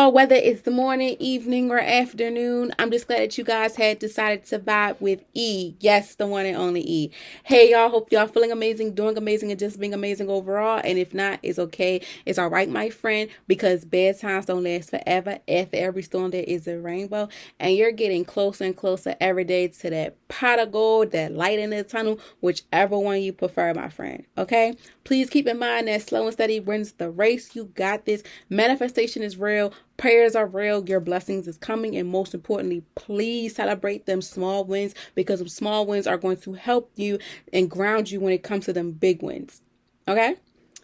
So whether it's the morning, evening, or afternoon, I'm just glad that you guys had decided to vibe with E. Yes, the one and only E. Hey y'all, hope y'all feeling amazing, doing amazing, and just being amazing overall. And if not, it's okay. It's all right, my friend, because bad times don't last forever. After every storm, there is a rainbow. And you're getting closer and closer every day to that pot of gold, that light in the tunnel, whichever one you prefer, my friend. Okay? Please keep in mind that slow and steady wins the race. You got this. Manifestation is real. Prayers are real. Your blessings is coming. And most importantly, please celebrate them small wins, because small wins are going to help you and ground you when it comes to them big wins. Okay?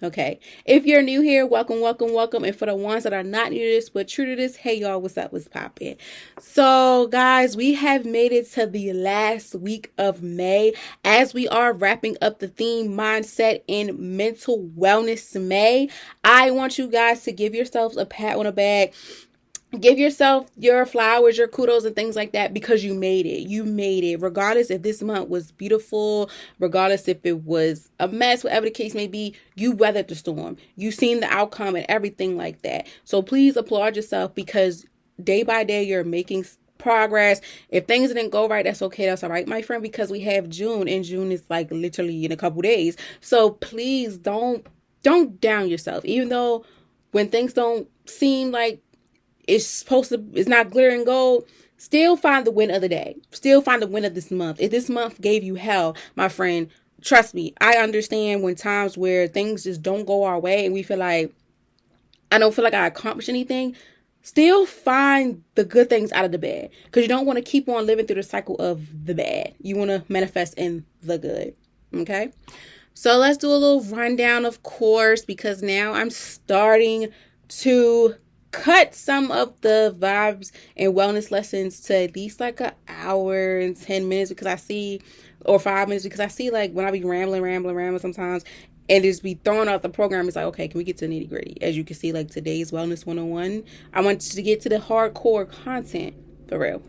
Okay. If you're new here, welcome, welcome, welcome. And for the ones that are not new to this but true to this, hey y'all, what's up? What's poppin'? So guys, we have made it to the last week of May as we are wrapping up the theme mindset and mental wellness May. I want you guys to give yourselves a pat on the back. Give yourself your flowers, your kudos, and things like that, because you made it. You made it. Regardless if this month was beautiful, regardless if it was a mess, whatever the case may be, you weathered the storm. You seen the outcome and everything like that. So please applaud yourself, because day by day you're making progress. If things didn't go right, that's okay. That's all right, my friend, because we have June, and June is like literally in a couple days. So please don't down yourself. Even though when things don't seem like it's not glittering gold, still find the win of the day. Still find the win of this month. If this month gave you hell, my friend, trust me, I understand when times where things just don't go our way and we feel like, I don't feel like I accomplished anything. Still find the good things out of the bad, because you don't want to keep on living through the cycle of the bad. You want to manifest in the good. Okay? So let's do a little rundown, of course, because now I'm starting to cut some of the vibes and wellness lessons to at least like an hour and 10 minutes, because I see, or 5 minutes, because I see like when I be rambling sometimes and just be throwing out the program, it's like, okay, can we get to the nitty gritty? As you can see, like today's Wellness 101, I want to get to the hardcore content for real.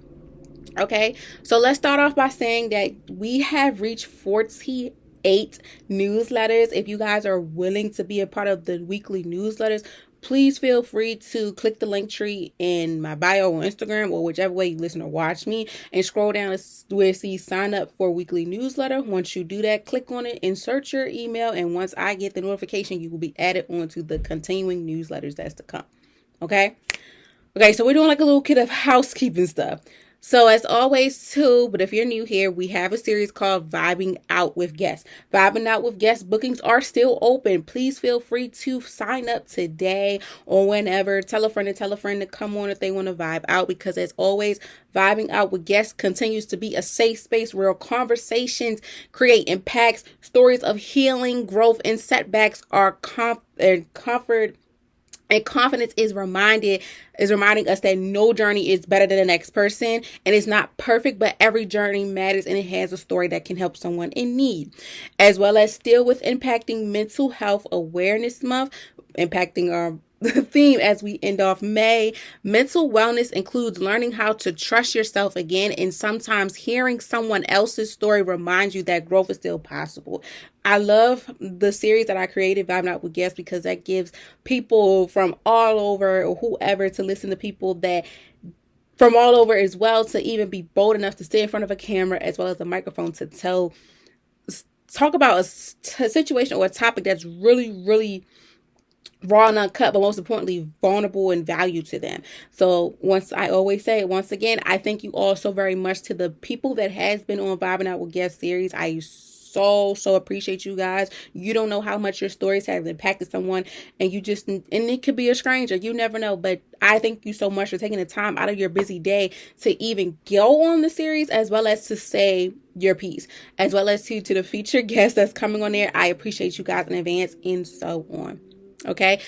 Okay, so let's start off by saying that we have reached 48 newsletters. If you guys are willing to be a part of the weekly newsletters, please feel free to click the link tree in my bio on Instagram, or whichever way you listen or watch me, and scroll down where it says sign up for weekly newsletter. Once you do that, click on it, insert your email, and once I get the notification, you will be added onto the continuing newsletters that's to come. Okay, so we're doing like a little bit of housekeeping stuff. So as always too, but if you're new here, we have a series called Vibing Out with Guests. Vibing Out with Guests bookings are still open. Please feel free to sign up today or whenever. Tell a friend to come on if they want to vibe out, because as always, Vibing Out with Guests continues to be a safe space where conversations create impacts, stories of healing, growth, and setbacks are comfort. And confidence is reminding us that no journey is better than the next person, and it's not perfect, but every journey matters, and it has a story that can help someone in need. As well as still with impacting Mental Health Awareness Month, impacting our theme as we end off May. Mental wellness includes learning how to trust yourself again, and sometimes hearing someone else's story reminds you that growth is still possible. I love the series that I created, Vibing Out with Guests, because that gives people from all over, or whoever, to listen to people that from all over as well, to even be bold enough to stay in front of a camera as well as a microphone to talk about a situation or a topic that's really, really raw and uncut, but most importantly, vulnerable and value to them. So I always say, once again, I thank you all so very much to the people that has been on Vibing Out with Guests series. I so appreciate you guys. You don't know how much your stories have impacted someone, and it could be a stranger. You never know, but I thank you so much for taking the time out of your busy day to even go on the series, as well as to say your piece, as well as to the featured guest that's coming on there. I appreciate you guys in advance, and so on. Okay,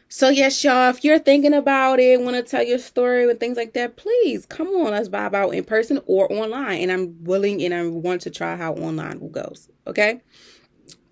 so yes, y'all, if you're thinking about it, want to tell your story and things like that, please come on, let's vibe out in person or online. And I'm willing and I want to try how online goes. Okay,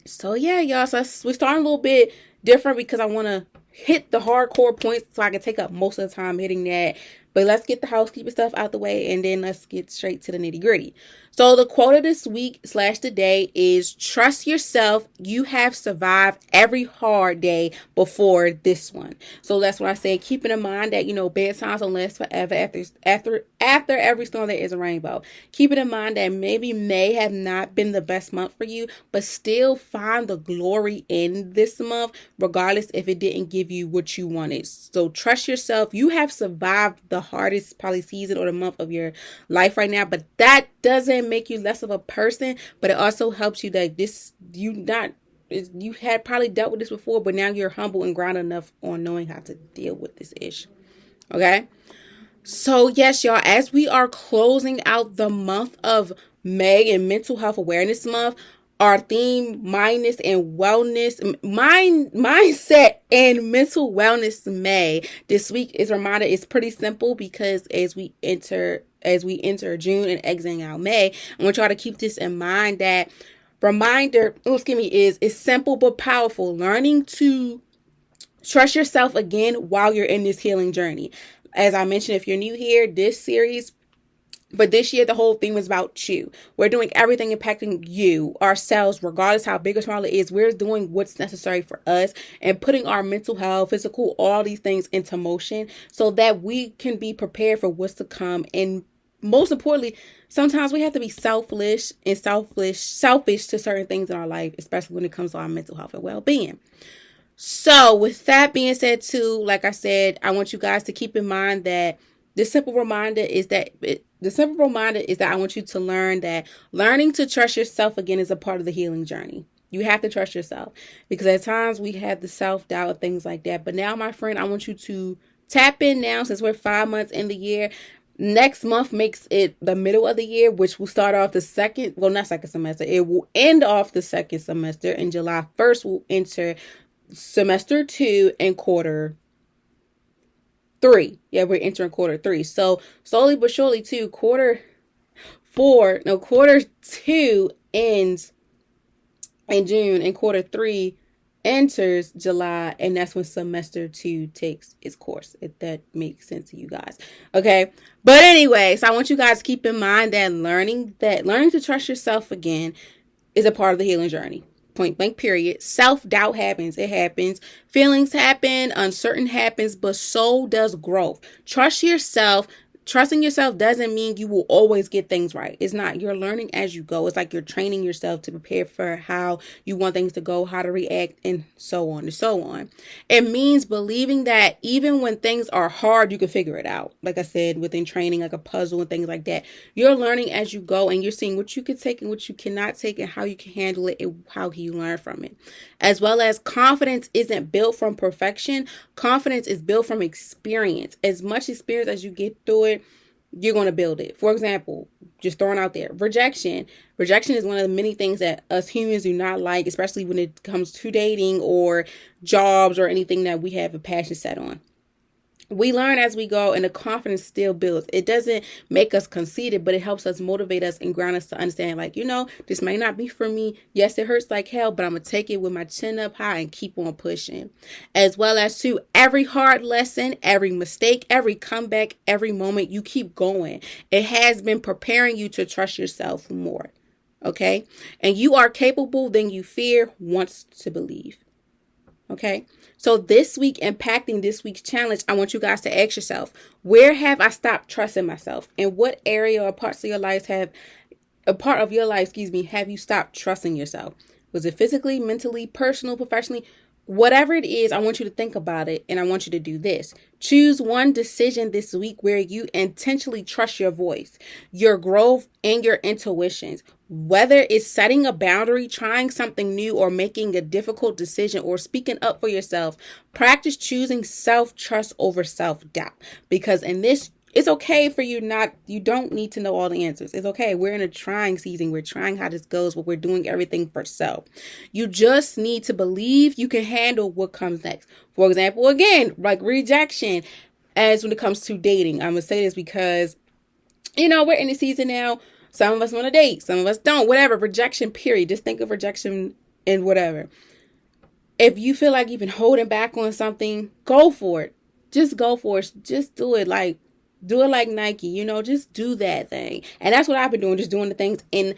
so yeah, y'all, so we're starting a little bit different because I want to hit the hardcore points so I can take up most of the time hitting that. But let's get the housekeeping stuff out the way, and then let's get straight to the nitty gritty. So the quote of this week / today is, trust yourself. You have survived every hard day before this one. So that's what I say. Keeping in mind that, bad times don't last forever. After every storm, there is a rainbow. Keeping in mind that maybe May have not been the best month for you, but still find the glory in this month, regardless if it didn't give you what you wanted. So trust yourself. You have survived the hardest probably season or the month of your life right now, but that doesn't make you less of a person, but it also helps you that you had probably dealt with this before, but now you're humble and grounded enough on knowing how to deal with this issue. Okay. So yes, y'all, as we are closing out the month of May and Mental Health Awareness Month, our theme, mindset and mental wellness May this week is reminder is pretty simple, because as we enter June and exiting out May, I want y'all to keep this in mind. That reminder, is simple but powerful. Learning to trust yourself again while you're in this healing journey. As I mentioned, if you're new here, this series, but this year, the whole theme was about you. We're doing everything impacting you, ourselves, regardless how big or small it is. We're doing what's necessary for us and putting our mental health, physical, all these things into motion so that we can be prepared for what's to come. And most importantly, sometimes we have to be selfish to certain things in our life, especially when it comes to our mental health and well-being. So with that being said too, like I said, I want you guys to keep in mind that the simple reminder is that I want you to learn that learning to trust yourself again is a part of the healing journey. You have to trust yourself, because at times we have the self-doubt and things like that. But now, my friend, I want you to tap in now, since we're 5 months in the year. Next month makes it the middle of the year, which will start off not second semester. It will end off the second semester, and July 1st will enter semester 2 and quarter 3. Yeah, we're entering quarter 3. So slowly but surely too, quarter 2 ends in June and quarter 3 enters July, and that's when semester 2 takes its course, if that makes sense to you guys. Okay. But anyway, so I want you guys to keep in mind that learning to trust yourself again is a part of the healing journey. Point blank, period. Self-doubt happens. It happens. Feelings happen. Uncertain happens, but so does growth. Trust yourself. Trusting yourself doesn't mean you will always get things right. It's not. You're learning as you go. It's like you're training yourself to prepare for how you want things to go, how to react, and so on and so on. It means believing that even when things are hard, you can figure it out. Like I said, within training, like a puzzle and things like that. You're learning as you go, and you're seeing what you can take and what you cannot take, and how you can handle it and how can you learn from it. As well as, confidence isn't built from perfection. Confidence is built from experience. As much experience as you get through it, you're going to build it. For example, just throwing out there, rejection. Rejection is one of the many things that us humans do not like, especially when it comes to dating or jobs or anything that we have a passion set on. We learn as we go, and the confidence still builds. It doesn't make us conceited, but it helps us motivate us and ground us to understand, like, this may not be for me. Yes, it hurts like hell, but I'm going to take it with my chin up high and keep on pushing. As well as to every hard lesson, every mistake, every comeback, every moment, you keep going. It has been preparing you to trust yourself more. Okay? And you are capable than you fear, wants to believe. Okay, so this week, impacting this week's challenge, I want you guys to ask yourself, where have I stopped trusting myself? In what area or parts of your life have you stopped trusting yourself? Was it physically, mentally, personal, professionally? Whatever it is, I want you to think about it, and I want you to do this. Choose one decision this week where you intentionally trust your voice, your growth, and your intuitions. Whether it's setting a boundary, trying something new, or making a difficult decision, or speaking up for yourself, practice choosing self-trust over self-doubt. Because in this, it's okay for you don't need to know all the answers. It's okay. We're in a trying season. We're trying how this goes, but we're doing everything for self. You just need to believe you can handle what comes next. For example, again, like rejection, as when it comes to dating. I'm going to say this because, we're in the season now. Some of us want to date. Some of us don't. Whatever. Rejection, period. Just think of rejection and whatever. If you feel like you've been holding back on something, go for it. Just go for it. Just do it. Like, Do it like Nike, just do that thing. And that's what I've been doing, just doing the things. And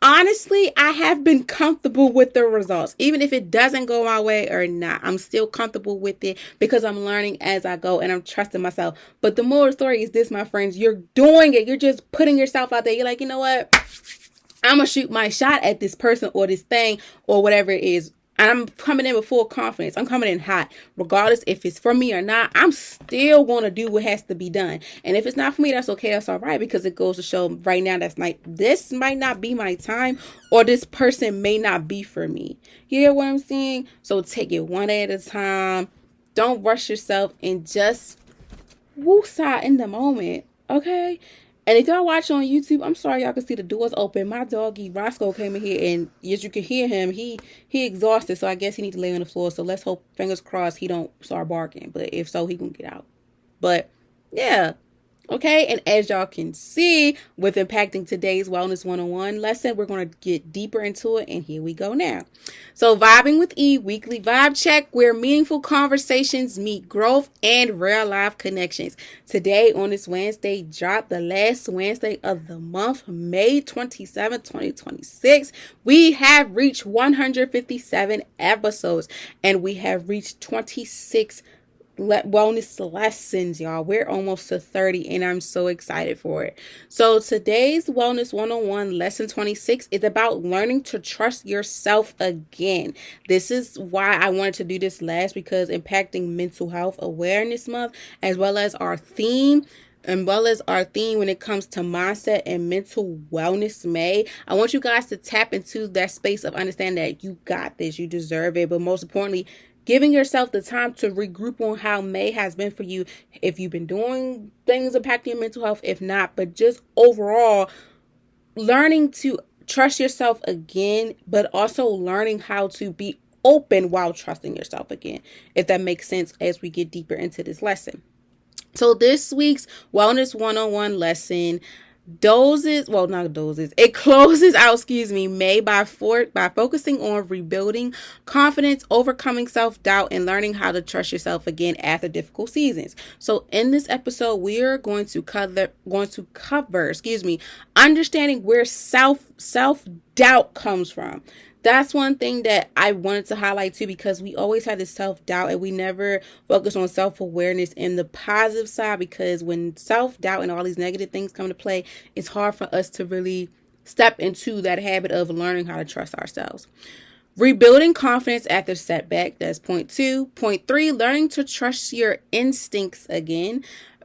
honestly, I have been comfortable with the results. Even if it doesn't go my way or not, I'm still comfortable with it because I'm learning as I go and I'm trusting myself. But the moral story is this, my friends. You're doing it. You're just putting yourself out there. You're like, you know what? I'm going to shoot my shot at this person or this thing or whatever it is. And I'm coming in with full confidence. I'm coming in hot. Regardless if it's for me or not, I'm still going to do what has to be done. And if it's not for me, that's okay. That's all right. Because it goes to show right now this might not be my time, or this person may not be for me. You hear what I'm saying? So take it one day at a time. Don't rush yourself and just woosah in the moment. Okay? And if y'all watch on YouTube, I'm sorry y'all can see the doors open. My doggy Roscoe came in here, and as you can hear him, he exhausted, so I guess he need to lay on the floor. So let's hope, fingers crossed, he don't start barking. But if so, he can get out. But yeah. Okay, and as y'all can see, with impacting today's Wellness 101 lesson, we're going to get deeper into it, and here we go now. So, Vibing with E, weekly vibe check, where meaningful conversations meet growth and real life connections. Today, on this Wednesday, drop the last Wednesday of the month, May 27, 2026. We have reached 157 episodes, and we have reached 26 wellness lessons, y'all. We're almost to 30 and I'm so excited for it. So today's Wellness 101 lesson 26 is about learning to trust yourself again. This is why I wanted to do this last, because impacting mental health awareness month, as well as our theme when it comes to mindset and mental wellness May, I want you guys to tap into that space of understanding that you got this, you deserve it, but most importantly, giving yourself the time to regroup on how May has been for you. If you've been doing things impacting your mental health, if not, but just overall learning to trust yourself again, but also learning how to be open while trusting yourself again, if that makes sense as we get deeper into this lesson. So this week's Wellness 101 lesson it closes out, May by focusing on rebuilding confidence, overcoming self-doubt, and learning how to trust yourself again after difficult seasons. So in this episode, we are going to cover understanding where self-doubt comes from. That's one thing that I wanted to highlight too, because we always have this self-doubt and we never focus on self-awareness and the positive side, because when self-doubt and all these negative things come to play, it's hard for us to really step into that habit of learning how to trust ourselves. Rebuilding confidence after setback, that's point 2. Point 3, learning to trust your instincts again.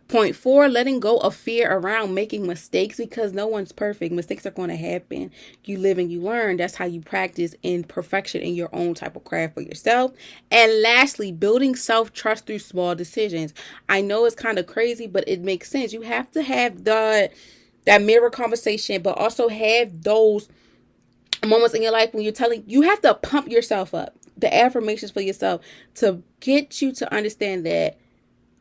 Point 4, letting go of fear around making mistakes, because no one's perfect. Mistakes are going to happen. You live and you learn. That's how you practice in perfection in your own type of craft for yourself. And lastly, building self-trust through small decisions. I know it's kind of crazy, but it makes sense. You have to have that mirror conversation, but also have those moments in your life when you have to pump yourself up. The affirmations for yourself to get you to understand that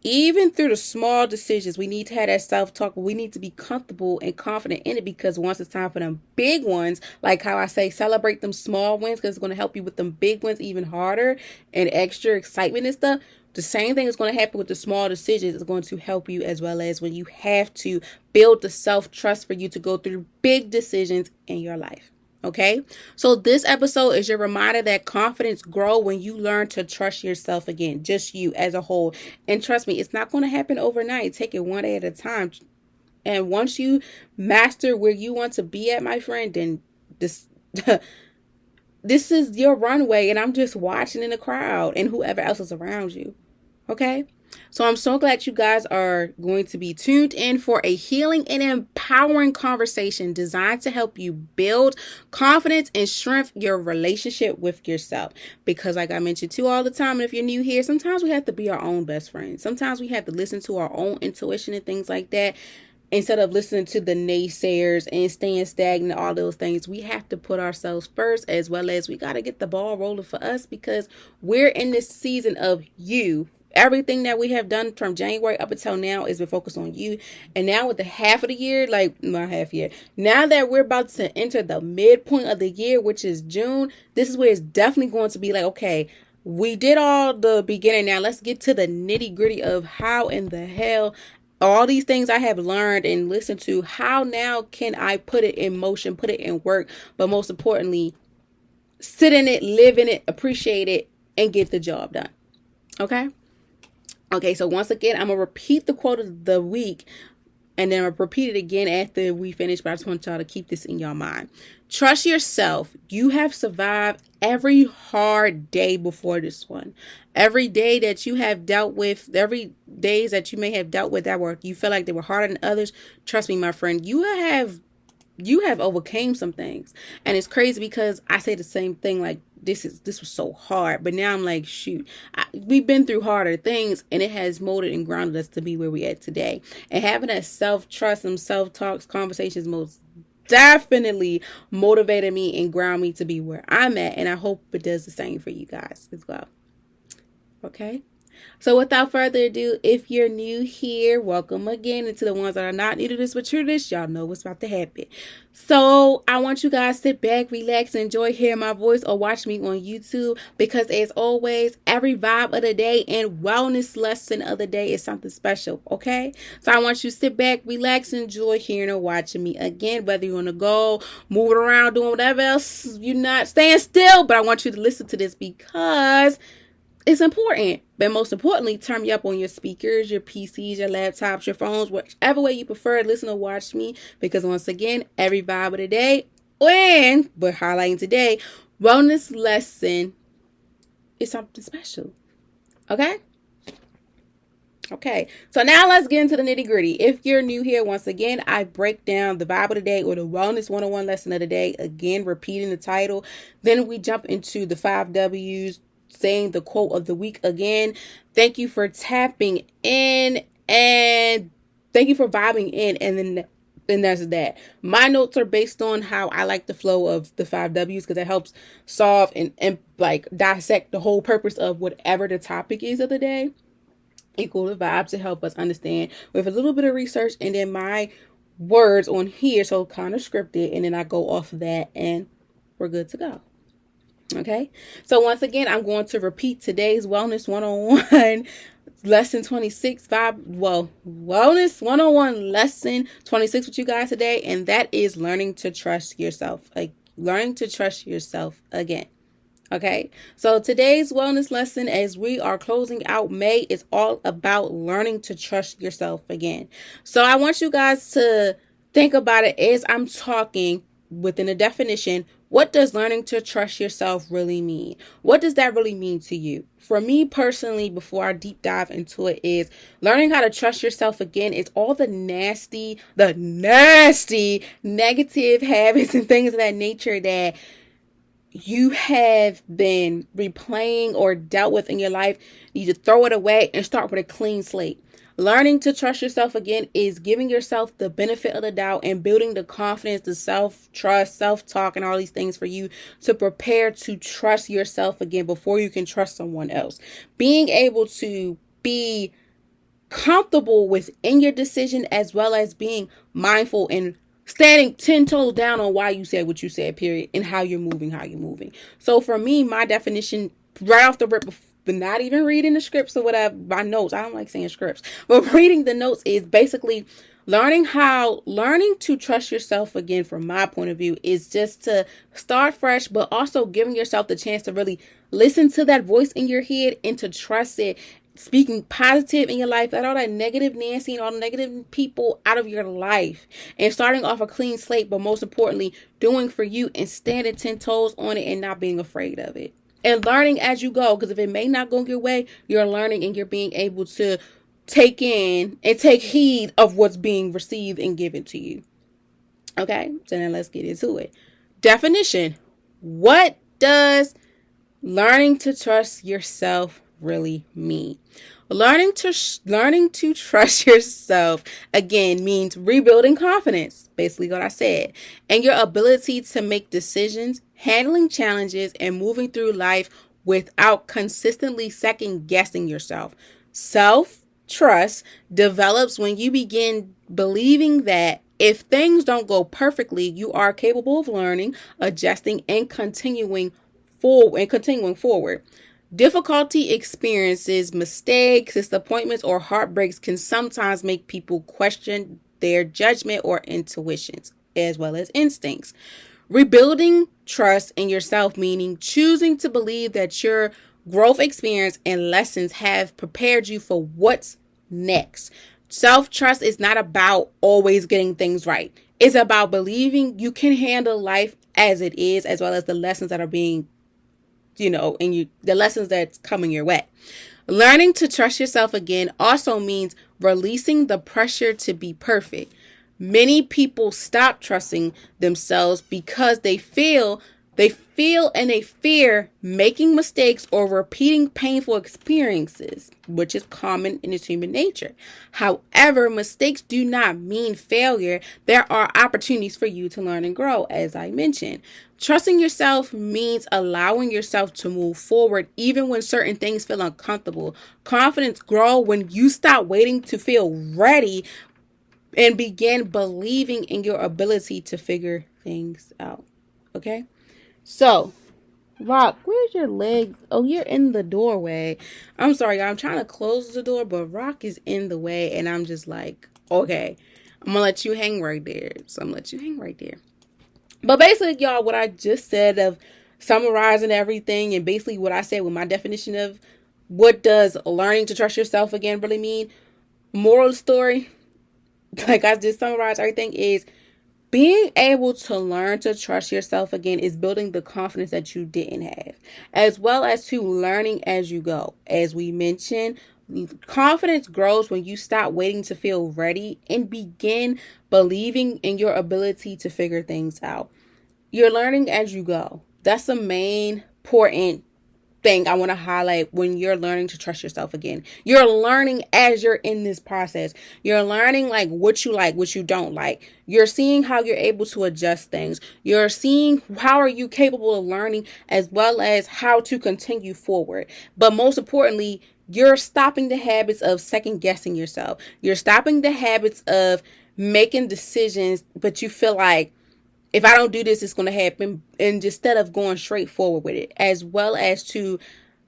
even through the small decisions, we need to have that self-talk, but we need to be comfortable and confident in it, because once it's time for them big ones, like how I say, celebrate them small wins, because it's going to help you with them big ones even harder and extra excitement and stuff. The same thing is going to happen with the small decisions. It's going to help you as well as when you have to build the self-trust for you to go through big decisions in your life. Okay, so this episode is your reminder that confidence grows when you learn to trust yourself again, just you as a whole. And trust me, it's not going to happen overnight. Take it one day at a time. And once you master where you want to be at, my friend, then this is your runway, and I'm just watching in the crowd and whoever else is around you. Okay? So I'm so glad you guys are going to be tuned in for a healing and empowering conversation designed to help you build confidence and strengthen your relationship with yourself. Because like I mentioned too all the time, and if you're new here, sometimes we have to be our own best friend. Sometimes we have to listen to our own intuition and things like that. Instead of listening to the naysayers and staying stagnant, all those things, we have to put ourselves first, as well as we got to get the ball rolling for us, because we're in this season of you. Everything that we have done from January up until now is been focused on you. And now with the half of the year, now that we're about to enter the midpoint of the year, which is June, this is where it's definitely going to be like, okay, we did all the beginning. Now let's get to the nitty gritty of how in the hell all these things I have learned and listened to, how now can I put it in motion, put it in work, but most importantly, sit in it, live in it, appreciate it, and get the job done. Okay? Okay, so once again, I'm going to repeat the quote of the week, and then I'll repeat it again after we finish, but I just want y'all to keep this in your mind. Trust yourself. You have survived every hard day before this one. Every day that you have dealt with, every days that you may have dealt with that were, you feel like they were harder than others. Trust me, my friend, you have overcame some things. And it's crazy because I say the same thing, like, this was so hard, but now I'm like, shoot, we've been through harder things, and it has molded and grounded us to be where we at today. And having that self-trust and self-talks conversations most definitely motivated me and ground me to be where I'm at, and I hope it does the same for you guys as well. Okay, so without further ado, if you're new here, welcome again. And to the ones that are not new to this but true to this, y'all know what's about to happen. So I want you guys to sit back, relax, and enjoy hearing my voice or watch me on YouTube, because as always, every vibe of the day and wellness lesson of the day is something special, okay? So I want you to sit back, relax, and enjoy hearing or watching me again, whether you're on the go, moving around, doing whatever else, you're not staying still, but I want you to listen to this because it's important. But most importantly, turn me up on your speakers, your PCs, your laptops, your phones, whichever way you prefer to listen or watch me. Because once again, every vibe of the day, but highlighting today, wellness lesson is something special. Okay? Okay, so now let's get into the nitty gritty. If you're new here, once again, I break down the Bible today or the Wellness 101 lesson of the day. Again, repeating the title. Then we jump into the 5 W's, saying the quote of the week again. Thank you for tapping in, and thank you for vibing in. And then that's that. My notes are based on how I like the flow of the 5 W's, because it helps solve and like dissect the whole purpose of whatever the topic is of the day. Equal the vibes to help us understand with a little bit of research, and then my words on here, so kind of scripted, and then I go off of that and we're good to go. Okay, so once again, I'm going to repeat today's Wellness 101 lesson 26 Wellness 101 lesson 26 with you guys today, and that is learning to trust yourself. Like, learning to trust yourself again. Okay, so today's wellness lesson, as we are closing out May, is all about learning to trust yourself again. So I want you guys to think about it as I'm talking within a definition. What does learning to trust yourself really mean? What does that really mean to you? For me personally, before I deep dive into it, is learning how to trust yourself again is all the nasty, negative habits and things of that nature that you have been replaying or dealt with in your life. You need to throw it away and start with a clean slate. Learning to trust yourself again is giving yourself the benefit of the doubt and building the confidence, the self-trust, self-talk, and all these things for you to prepare to trust yourself again before you can trust someone else. Being able to be comfortable within your decision, as well as being mindful and standing 10 toes down on why you said what you said, period, and how you're moving. So for me, my definition right off the rip, but not even reading the scripts or whatever, my notes, I don't like saying scripts, but reading the notes is basically learning to trust yourself again. From my point of view, is just to start fresh, but also giving yourself the chance to really listen to that voice in your head and to trust it. Speaking positive in your life, let all that negative Nancy and all the negative people out of your life, and starting off a clean slate, but most importantly, doing for you and standing 10 toes on it and not being afraid of it. And learning as you go, because if it may not go your way, you're learning and you're being able to take in and take heed of what's being received and given to you. Okay, so now let's get into it. Definition. What does learning to trust yourself really mean? Learning to trust yourself again means rebuilding confidence, basically what I said, and your ability to make decisions, handling challenges, and moving through life without consistently second guessing yourself. Self-trust develops when you begin believing that if things don't go perfectly, you are capable of learning, adjusting, and continuing forward. Difficulty experiences, mistakes, disappointments, or heartbreaks can sometimes make people question their judgment or intuitions, as well as instincts. Rebuilding trust in yourself, meaning choosing to believe that your growth experience and lessons have prepared you for what's next. Self trust is not about always getting things right. It's about believing you can handle life as it is, as well as the lessons that are being, and the lessons that's coming your way. Learning to trust yourself again also means releasing the pressure to be perfect. Many people stop trusting themselves because they feel and they fear making mistakes or repeating painful experiences, which is common in its human nature. However, mistakes do not mean failure. There are opportunities for you to learn and grow, as I mentioned. Trusting yourself means allowing yourself to move forward even when certain things feel uncomfortable. Confidence grows when you stop waiting to feel ready and begin believing in your ability to figure things out. Okay? So, Rock, where's your legs? Oh, you're in the doorway. I'm sorry, I'm trying to close the door, but Rock is in the way, and I'm just like, okay, I'm gonna let you hang right there. So I'm gonna let you hang right there. But basically, y'all, what I just said of summarizing everything, and basically what I said with my definition of what does learning to trust yourself again really mean? Moral story, like I just summarized everything, is being able to learn to trust yourself again is building the confidence that you didn't have, as well as to learning as you go. As we mentioned, confidence grows when you stop waiting to feel ready and begin believing in your ability to figure things out. You're learning as you go. That's the main important thing I want to highlight when you're learning to trust yourself again. You're learning as you're in this process. You're learning like, what you don't like. You're seeing how you're able to adjust things. You're seeing how are you capable of learning, as well as how to continue forward. But most importantly, you're stopping the habits of second guessing yourself. You're stopping the habits of making decisions, but you feel like, if I don't do this, it's going to happen. And instead of going straight forward with it, as well as to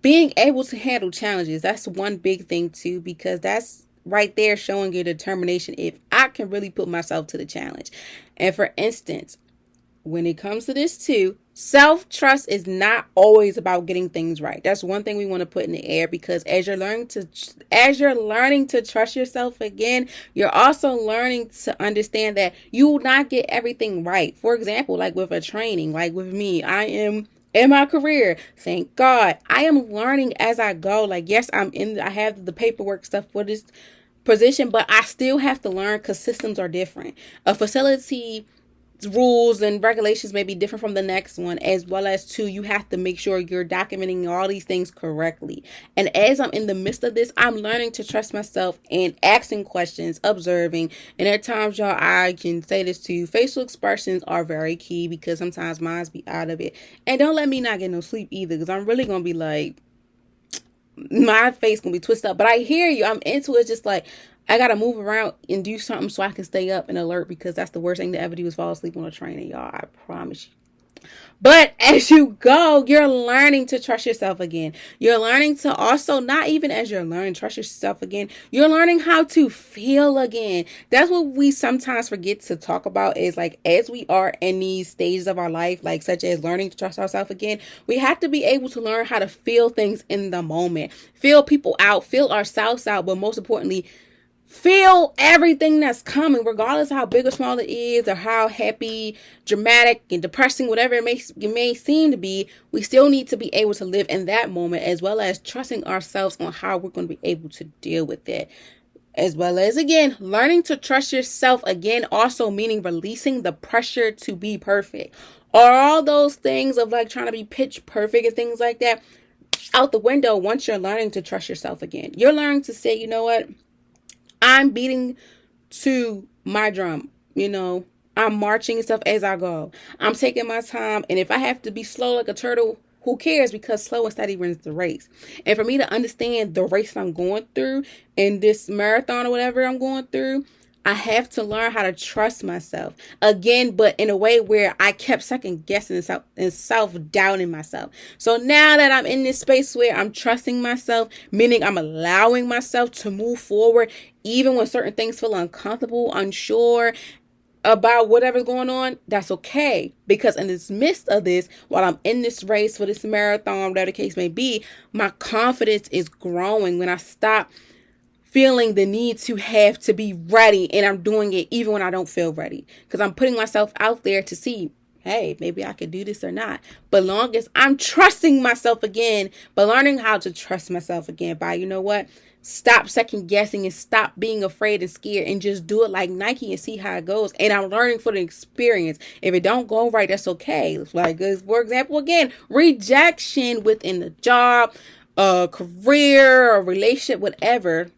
being able to handle challenges. That's one big thing too, because that's right there showing your determination. If I can really put myself to the challenge. And for instance, when it comes to this too, self-trust is not always about getting things right. That's one thing we want to put in the air, because as you're learning to trust yourself again, you're also learning to understand that you will not get everything right. For example, like with a training, like with me, I am in my career, thank God, I am learning as I go. Like, yes, I have the paperwork stuff for this position, but I still have to learn because systems are different. A facility rules and regulations may be different from the next one, as well as too, you have to make sure you're documenting all these things correctly. And as I'm in the midst of this, I'm learning to trust myself and asking questions, observing. And at times, y'all, I can say this to you, facial expressions are very key, because sometimes mine be out of it. And don't let me not get no sleep either, because I'm really gonna be like, my face gonna be twisted up. But I hear you, I'm into it. Just like, I gotta move around and do something so I can stay up and alert, because that's the worst thing to ever do is fall asleep on a train, y'all. I promise you. But as you go, you're learning to trust yourself again. You're learning to also, not even as you're learning to trust yourself again, you're learning how to feel again. That's what we sometimes forget to talk about, is like, as we are in these stages of our life, like such as learning to trust ourselves again, we have to be able to learn how to feel things in the moment, feel people out, feel ourselves out, but most importantly, feel everything that's coming, regardless of how big or small it is, or how happy, dramatic, and depressing, whatever it may seem to be. We still need to be able to live in that moment, as well as trusting ourselves on how we're going to be able to deal with it. As well as, again, learning to trust yourself again, also meaning releasing the pressure to be perfect, or all those things of like trying to be pitch perfect and things like that out the window once you're learning to trust yourself again. You're learning to say, you know what? I'm beating to my drum, I'm marching and stuff as I go. I'm taking my time. And if I have to be slow like a turtle, who cares? Because slow and steady wins the race. And for me to understand the race I'm going through in this marathon or whatever I'm going through, I have to learn how to trust myself again, but in a way where I kept second guessing and self-doubting myself. So now that I'm in this space where I'm trusting myself, meaning I'm allowing myself to move forward, even when certain things feel uncomfortable, unsure about whatever's going on, that's okay. Because in this midst of this, while I'm in this race for this marathon, whatever the case may be, my confidence is growing when I stop feeling the need to have to be ready, and I'm doing it even when I don't feel ready, because I'm putting myself out there to see, hey, maybe I could do this or not. But long as I'm trusting myself again, but learning how to trust myself again by, you know what, stop second guessing and stop being afraid and scared and just do it like Nike and see how it goes. And I'm learning for the experience. If it don't go right, that's okay. Like, for example, again, rejection within the job, a career, a relationship, whatever.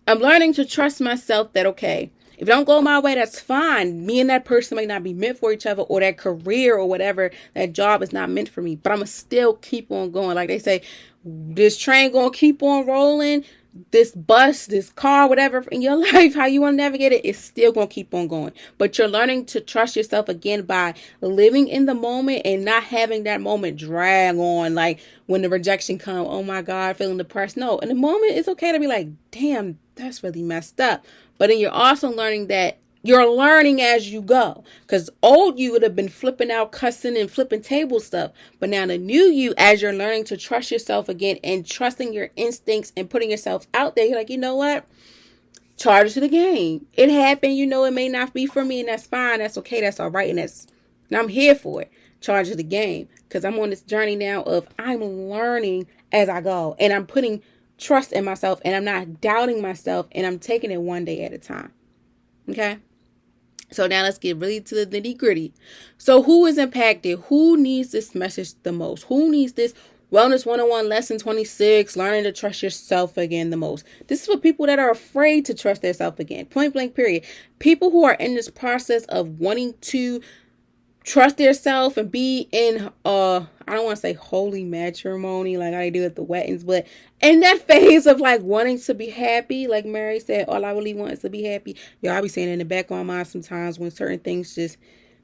I'm learning to trust myself that, okay, if it don't go my way, that's fine. Me and that person may not be meant for each other, or that career or whatever, that job is not meant for me. But I'm going to still keep on going. Like they say, this train going to keep on rolling. This bus, this car, whatever in your life, how you want to navigate it, it's still going to keep on going. But you're learning to trust yourself again by living in the moment and not having that moment drag on. Like when the rejection comes, oh my God, feeling depressed. No, in the moment, it's okay to be like, damn, that's really messed up. But then you're also learning that you're learning as you go. Because old you would have been flipping out, cussing, and flipping table stuff. But now the new you, as you're learning to trust yourself again and trusting your instincts and putting yourself out there, you're like, you know what? Charge to the game. It happened. You know, it may not be for me, and that's fine. That's okay. That's all right. And I'm here for it. Charge to the game. Because I'm on this journey now of I'm learning as I go. And I'm putting trust in myself, and I'm not doubting myself, and I'm taking it one day at a time. Okay? So now let's get really to the nitty gritty. So who is impacted? Who needs this message the most? Who needs this Wellness 101 Lesson 26, learning to trust yourself again the most? This is for people that are afraid to trust themselves again. Point blank, period. People who are in this process of wanting to trust yourself and be in I don't want to say holy matrimony like I do at the weddings, but in that phase of like wanting to be happy, like Mary said, all I really want is to be happy. Yo, I'll be saying in the back of my mind sometimes when certain things just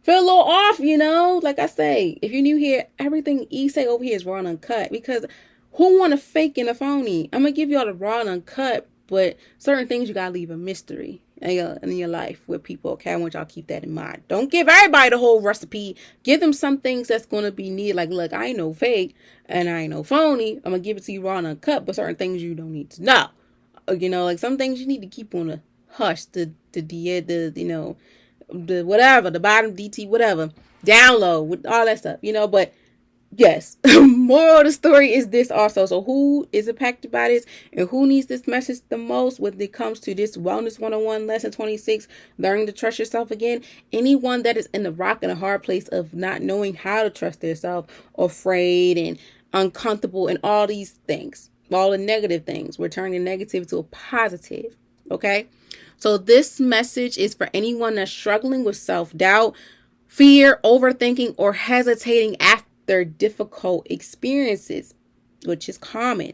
feel a little off, you know. Like I say, if you're new here, everything E say over here is raw and uncut, because who want to fake and a phony? I'm gonna give y'all the raw and uncut, but certain things you gotta leave a mystery in your life with people. Okay, I want y'all to keep that in mind. Don't give everybody the whole recipe. Give them some things that's going to be needed. Like, look, I ain't no fake and I ain't no phony. I'm going to give it to you raw and uncut, but certain things you don't need to know. You know, like some things you need to keep on the hush, the whatever, the bottom DT, whatever, download with all that stuff, you know. But yes, moral of the story is this also. So who is impacted by this and who needs this message the most when it comes to this Wellness 101 Lesson 26, learning to trust yourself again? Anyone that is in the rock and a hard place of not knowing how to trust themselves, afraid and uncomfortable and all these things, all the negative things. We're turning negative to a positive. Okay. So this message is for anyone that's struggling with self-doubt, fear, overthinking, or hesitating after their difficult experiences, which is common.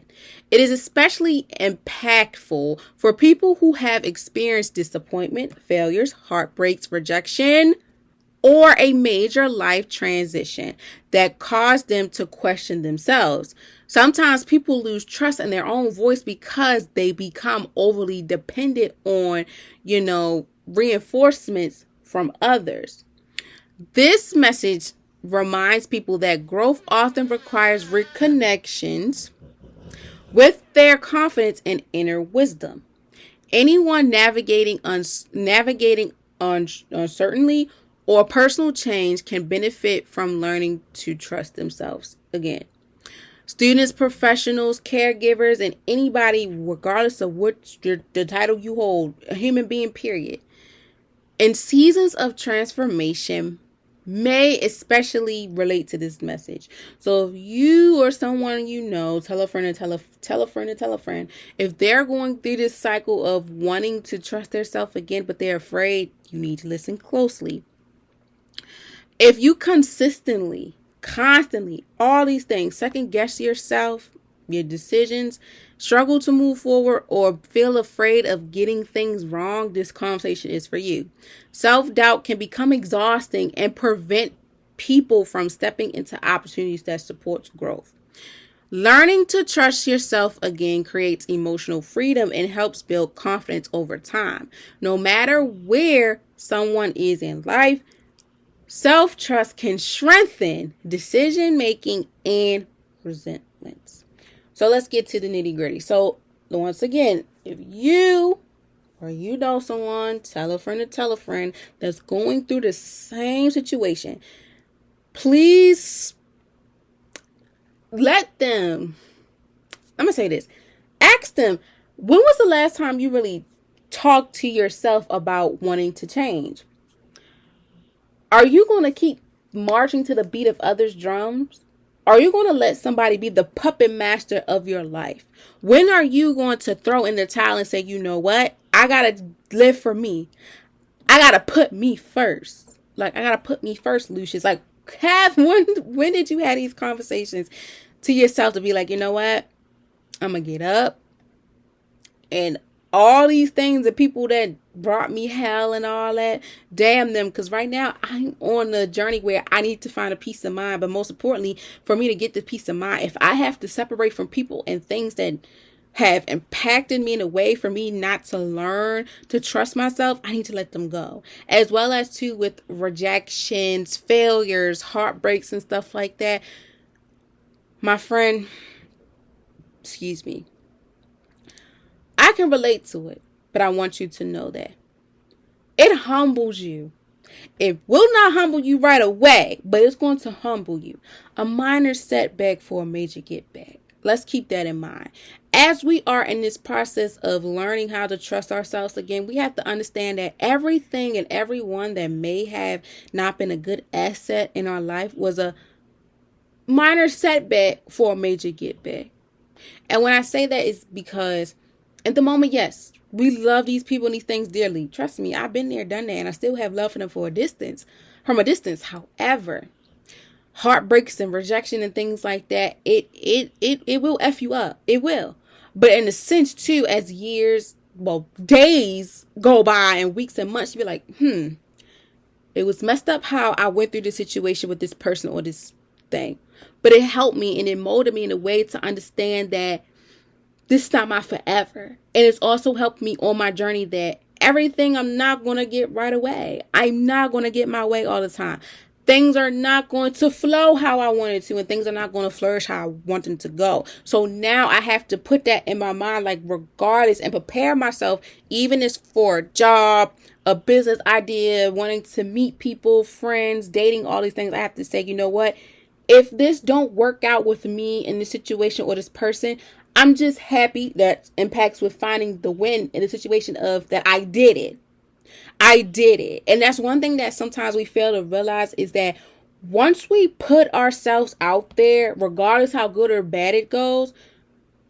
It is especially impactful for people who have experienced disappointment, failures, heartbreaks, rejection, or a major life transition that caused them to question themselves. Sometimes people lose trust in their own voice because they become overly dependent on, reinforcements from others. This message reminds people that growth often requires reconnections with their confidence and inner wisdom. Anyone navigating uncertainty or personal change can benefit from learning to trust themselves again. Students, professionals, caregivers, and anybody, regardless of what the title you hold, a human being, period, in seasons of transformation, may especially relate to this message. So if you or someone you know, tell a friend and tell a friend and tell a friend, if they're going through this cycle of wanting to trust themselves again, but they're afraid, you need to listen closely. If you constantly, all these things, second guess yourself, your decisions, struggle to move forward, or feel afraid of getting things wrong, this conversation is for you. Self-doubt can become exhausting and prevent people from stepping into opportunities that support growth. Learning to trust yourself again creates emotional freedom and helps build confidence over time. No matter where someone is in life, self-trust can strengthen decision making and resentments. So let's get to the nitty gritty. So once again, if you or you know someone, tell a friend to tell a friend that's going through the same situation, please let them, I'm going to say this, ask them, when was the last time you really talked to yourself about wanting to change? Are you going to keep marching to the beat of others' drums? Are you going to let somebody be the puppet master of your life? When are you going to throw in the towel and say, you know what? I got to live for me. I got to put me first. Like, I got to put me first, Lucius. Like, when did you have these conversations to yourself to be like, you know what? I'm going to get up, and all these things, the people that brought me hell and all that, damn them. Because right now I'm on the journey where I need to find a peace of mind. But most importantly, for me to get the peace of mind, if I have to separate from people and things that have impacted me in a way for me not to learn to trust myself, I need to let them go. As well as too with rejections, failures, heartbreaks and stuff like that. My friend, excuse me, I can relate to it, but I want you to know that it humbles you. It will not humble you right away, but it's going to humble you. A minor setback for a major get back. Let's keep that in mind. As we are in this process of learning how to trust ourselves again, we have to understand that everything and everyone that may have not been a good asset in our life was a minor setback for a major get back. And when I say that, it's because at the moment, yes, we love these people and these things dearly. Trust me, I've been there, done that, and I still have love for them from a distance. However, heartbreaks and rejection and things like that, it will F you up. It will. But in a sense, too, as days go by and weeks and months, you be like, it was messed up how I went through this situation with this person or this thing. But it helped me and it molded me in a way to understand that this is not my forever. And it's also helped me on my journey that everything I'm not going to get right away. I'm not going to get my way all the time. Things are not going to flow how I want it to, and things are not going to flourish how I want them to go. So now I have to put that in my mind, like regardless, and prepare myself, even if for a job, a business idea, wanting to meet people, friends, dating, all these things. I have to say, you know what? If this don't work out with me in this situation or this person, I'm just happy that impacts with finding the win in the situation of that I did it. I did it. And that's one thing that sometimes we fail to realize is that once we put ourselves out there, regardless how good or bad it goes,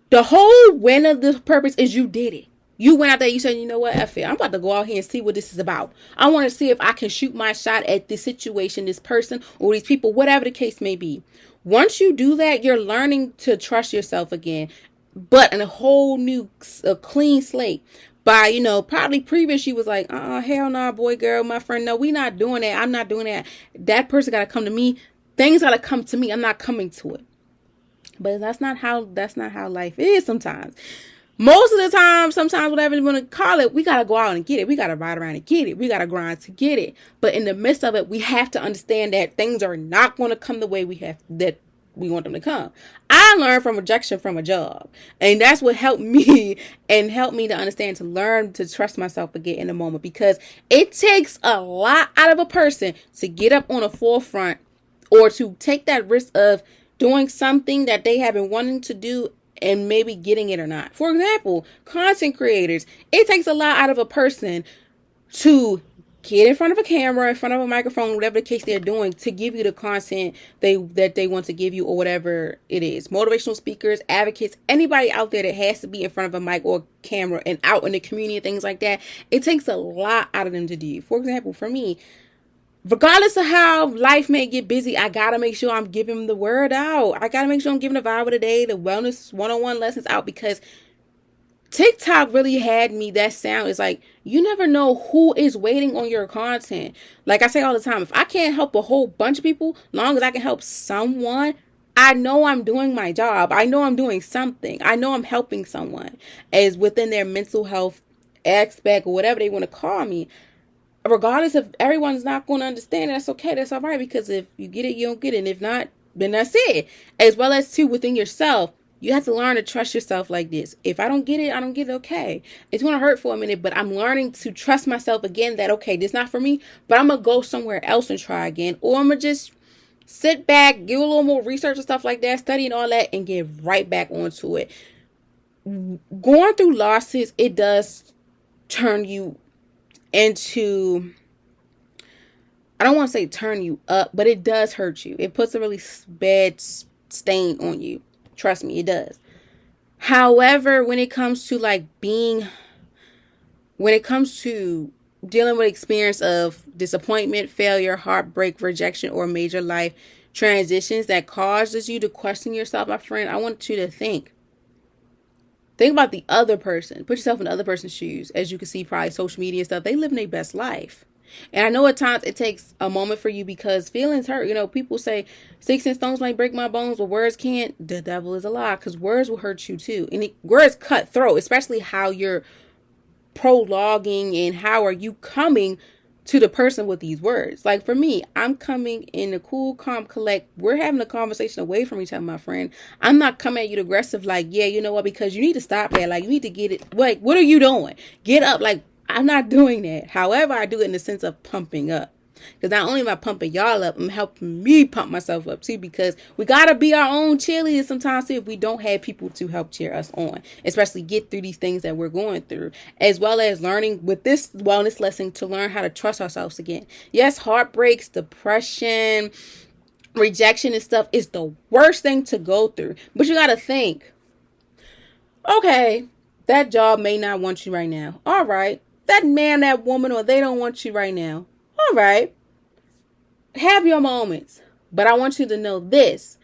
the whole win of the purpose is you did it. You went out there, you said, you know what, F it. I'm about to go out here and see what this is about. I want to see if I can shoot my shot at this situation, this person, or these people, whatever the case may be. Once you do that, you're learning to trust yourself again, but in a whole new, clean slate. By, probably previous, you was like, hell no, boy, girl, my friend, no, we not doing that. I'm not doing that. That person got to come to me. Things got to come to me. I'm not coming to it. But that's not how life is sometimes. Most of the time, sometimes, whatever you want to call it, we got to go out and get it. We got to ride around and get it. We got to grind to get it. But in the midst of it, we have to understand that things are not going to come the way we want them to come. I learned from rejection from a job. And that's what helped me to understand, to learn to trust myself again in the moment. Because it takes a lot out of a person to get up on the forefront or to take that risk of doing something that they have been wanting to do and maybe getting it or not. For example, content creators. It takes a lot out of a person to get in front of a camera, in front of a microphone, whatever the case they're doing, to give you the content that they want to give you or whatever it is. Motivational speakers, advocates, anybody out there that has to be in front of a mic or camera and out in the community and things like that, it takes a lot out of them to do. For example, for me, regardless of how life may get busy, I got to make sure I'm giving the word out. I got to make sure I'm giving the vibe of the day, the wellness 101 lessons out, because TikTok really had me that sound. It's like, you never know who is waiting on your content. Like I say all the time, if I can't help a whole bunch of people, long as I can help someone, I know I'm doing my job. I know I'm doing something. I know I'm helping someone as within their mental health aspect or whatever they want to call me. Regardless if everyone's not going to understand, that's okay. That's all right. Because if you get it, you don't get it. And if not, then that's it. As well as too within yourself. You have to learn to trust yourself like this. If I don't get it, I don't get it. Okay. It's going to hurt for a minute, but I'm learning to trust myself again that, okay, this is not for me, but I'm going to go somewhere else and try again. Or I'm going to just sit back, do a little more research and stuff like that, study and all that, and get right back onto it. Going through losses, it does turn you into, I don't want to say turn you up, but it does hurt you. It puts a really bad stain on you. Trust me, it does. However, when it comes to dealing with experience of disappointment, failure, heartbreak, rejection, or major life transitions that causes you to question yourself, my friend, I want you to think about the other person. Put yourself in the other person's shoes. As you can see, probably social media and stuff, they live their best life. And I know at times it takes a moment for you because feelings hurt. You know, people say sticks and stones might break my bones, but words can't. The devil is a lie, because words will hurt you too. And words cut throat, especially how you're prologuing and how are you coming to the person with these words. Like for me, I'm coming in a cool, calm, collect. We're having a conversation away from each other, my friend. I'm not coming at you aggressive like, yeah, you know what, because you need to stop that. Like, you need to get it. Like, what are you doing? Get up. Like, I'm not doing that. However, I do it in the sense of pumping up. Because not only am I pumping y'all up, I'm helping me pump myself up too. Because we got to be our own cheerleaders sometimes too if we don't have people to help cheer us on. Especially get through these things that we're going through. As well as learning with this wellness lesson to learn how to trust ourselves again. Yes, heartbreaks, depression, rejection and stuff is the worst thing to go through. But you got to think, okay, that job may not want you right now. All right. That man, that woman, or they don't want you right now. All right. Have your moments. But I want you to know this.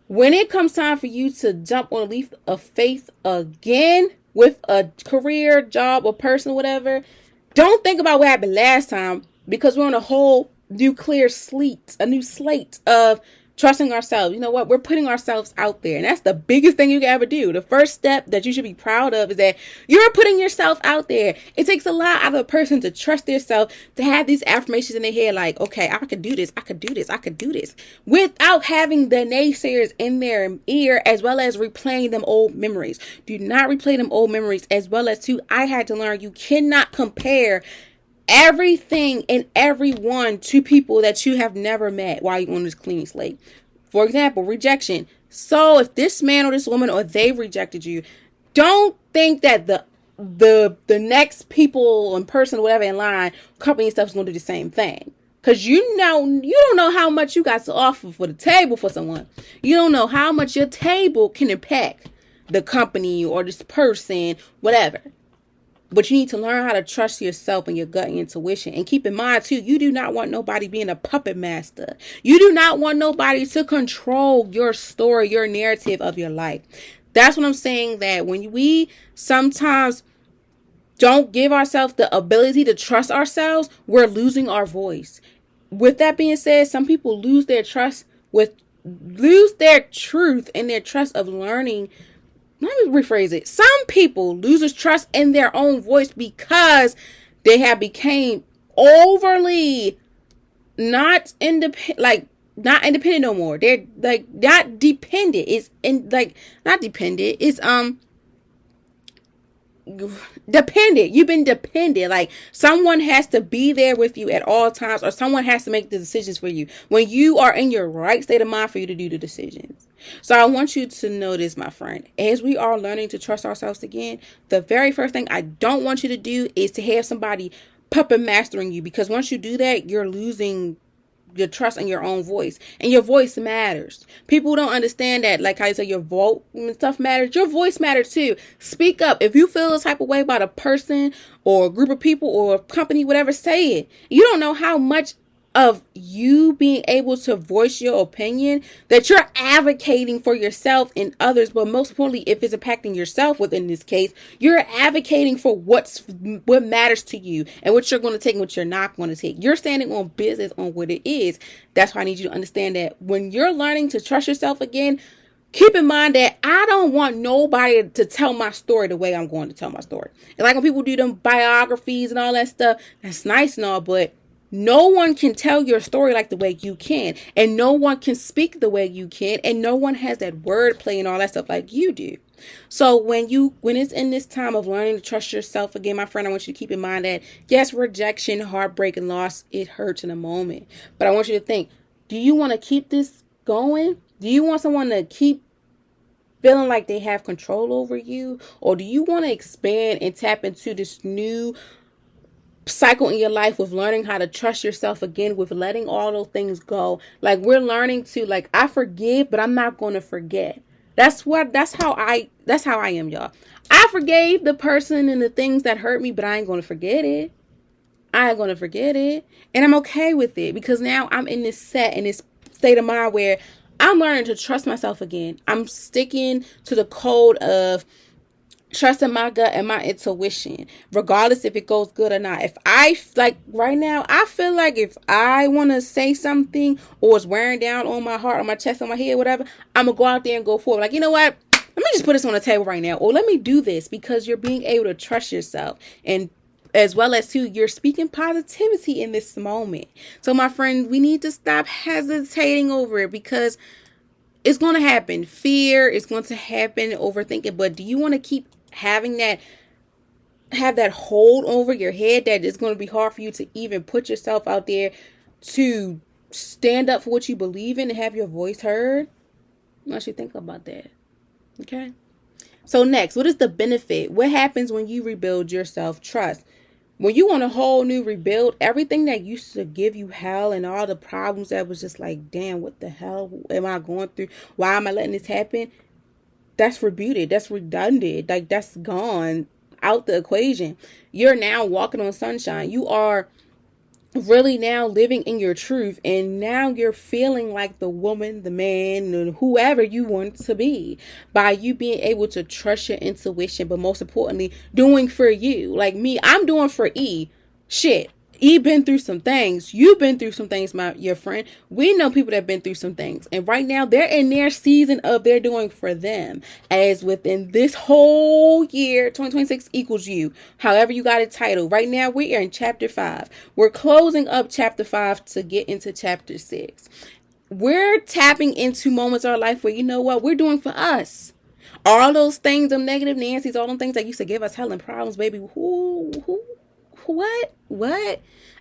When it comes time for you to jump on a leap of faith again with a career, job, or person, whatever, don't think about what happened last time, because we're on a whole new slate of trusting ourselves. You know what? We're putting ourselves out there. And that's the biggest thing you can ever do. The first step that you should be proud of is that you're putting yourself out there. It takes a lot out of a person to trust themselves, to have these affirmations in their head like, okay, I could do this. I could do this. I could do this. Without having the naysayers in their ear, as well as replaying them old memories. Do not replay them old memories, as well as too, I had to learn you cannot compare everything and everyone to people that you have never met while you're on this clean slate. For example, rejection. So if this man or this woman or they rejected you, don't think that the next people in person or whatever in line, company and stuff is going to do the same thing. Because you don't know how much you got to offer for the table for someone. You don't know how much your table can impact the company or this person, whatever. But you need to learn how to trust yourself and your gut and intuition. And keep in mind, too, you do not want nobody being a puppet master. You do not want nobody to control your story, your narrative of your life. That's what I'm saying, that when we sometimes don't give ourselves the ability to trust ourselves, we're losing our voice. With that being said, some people lose their truth and their trust of learning. Let me rephrase it. Some people lose trust in their own voice because they have became overly not independent no more. They're like not dependent. Not dependent. It's dependent. You've been dependent. Like someone has to be there with you at all times, or someone has to make the decisions for you when you are in your right state of mind for you to do the decisions. So I want you to know this, my friend. As we are learning to trust ourselves again, the very first thing I don't want you to do is to have somebody puppet mastering you, because once you do that, you're losing your trust in your own voice, and your voice matters. People don't understand that. Like I say, your vote and stuff matters. Your voice matters too. Speak up. If you feel a type of way about a person or a group of people or a company, whatever, say it. You don't know how much of you being able to voice your opinion, that you're advocating for yourself and others, but most importantly, if it's impacting yourself within this case, you're advocating for what matters to you and what you're going to take and what you're not going to take. You're standing on business on what it is. That's why I need you to understand that when you're learning to trust yourself again, keep in mind that I don't want nobody to tell my story the way I'm going to tell my story. And like when people do them biographies and all that stuff, that's nice and all, but no one can tell your story like the way you can. And no one can speak the way you can. And no one has that wordplay and all that stuff like you do. So when it's in this time of learning to trust yourself again, my friend, I want you to keep in mind that yes, rejection, heartbreak, and loss, it hurts in a moment. But I want you to think, do you want to keep this going? Do you want someone to keep feeling like they have control over you? Or do you want to expand and tap into this new cycle in your life with learning how to trust yourself again, with letting all those things go? Like we're learning to, like, I forgive, but I'm not going to forget. That's how I am, y'all. I forgave the person and the things that hurt me, but I ain't going to forget it. I ain't going to forget it. And I'm okay with it because now I'm in this state of mind where I'm learning to trust myself again. I'm sticking to the code of trusting my gut and my intuition, regardless if it goes good or not. If I, like right now, I feel like if I want to say something or it's wearing down on my heart, on my chest, on my head, whatever, I'm going to go out there and go forward. Like, you know what? Let me just put this on the table right now. Or let me do this, because you're being able to trust yourself. And as well as too, you're speaking positivity in this moment. So my friend, we need to stop hesitating over it, because it's going to happen. Fear is going to happen, overthinking. But do you want to keep having that hold over your head that it's going to be hard for you to even put yourself out there to stand up for what you believe in and have your voice heard? I want you to think about that. Okay. So next, what is the benefit? What happens when you rebuild your self-trust? When you want a whole new rebuild, everything that used to give you hell and all the problems that was just like, damn, what the hell am I going through? Why am I letting this happen? That's rebooted. That's redundant. Like, that's gone out the equation. You're now walking on sunshine. You are really now living in your truth, and now you're feeling like the woman, the man, whoever you want to be, by you being able to trust your intuition, but most importantly, doing for you. Like me, I'm doing for E. Shit, E been through some things. You've been through some things, your friend. We know people that have been through some things, and right now they're in their season of they're doing for them. As within this whole year, 2026 equals you, however you got it titled. Right now we are in chapter 5. We're closing up chapter 5 to get into chapter 6. We're tapping into moments of our life where, you know what, we're doing for us. All those things, them negative Nancy's, all them things that used to give us hell and problems, baby. What?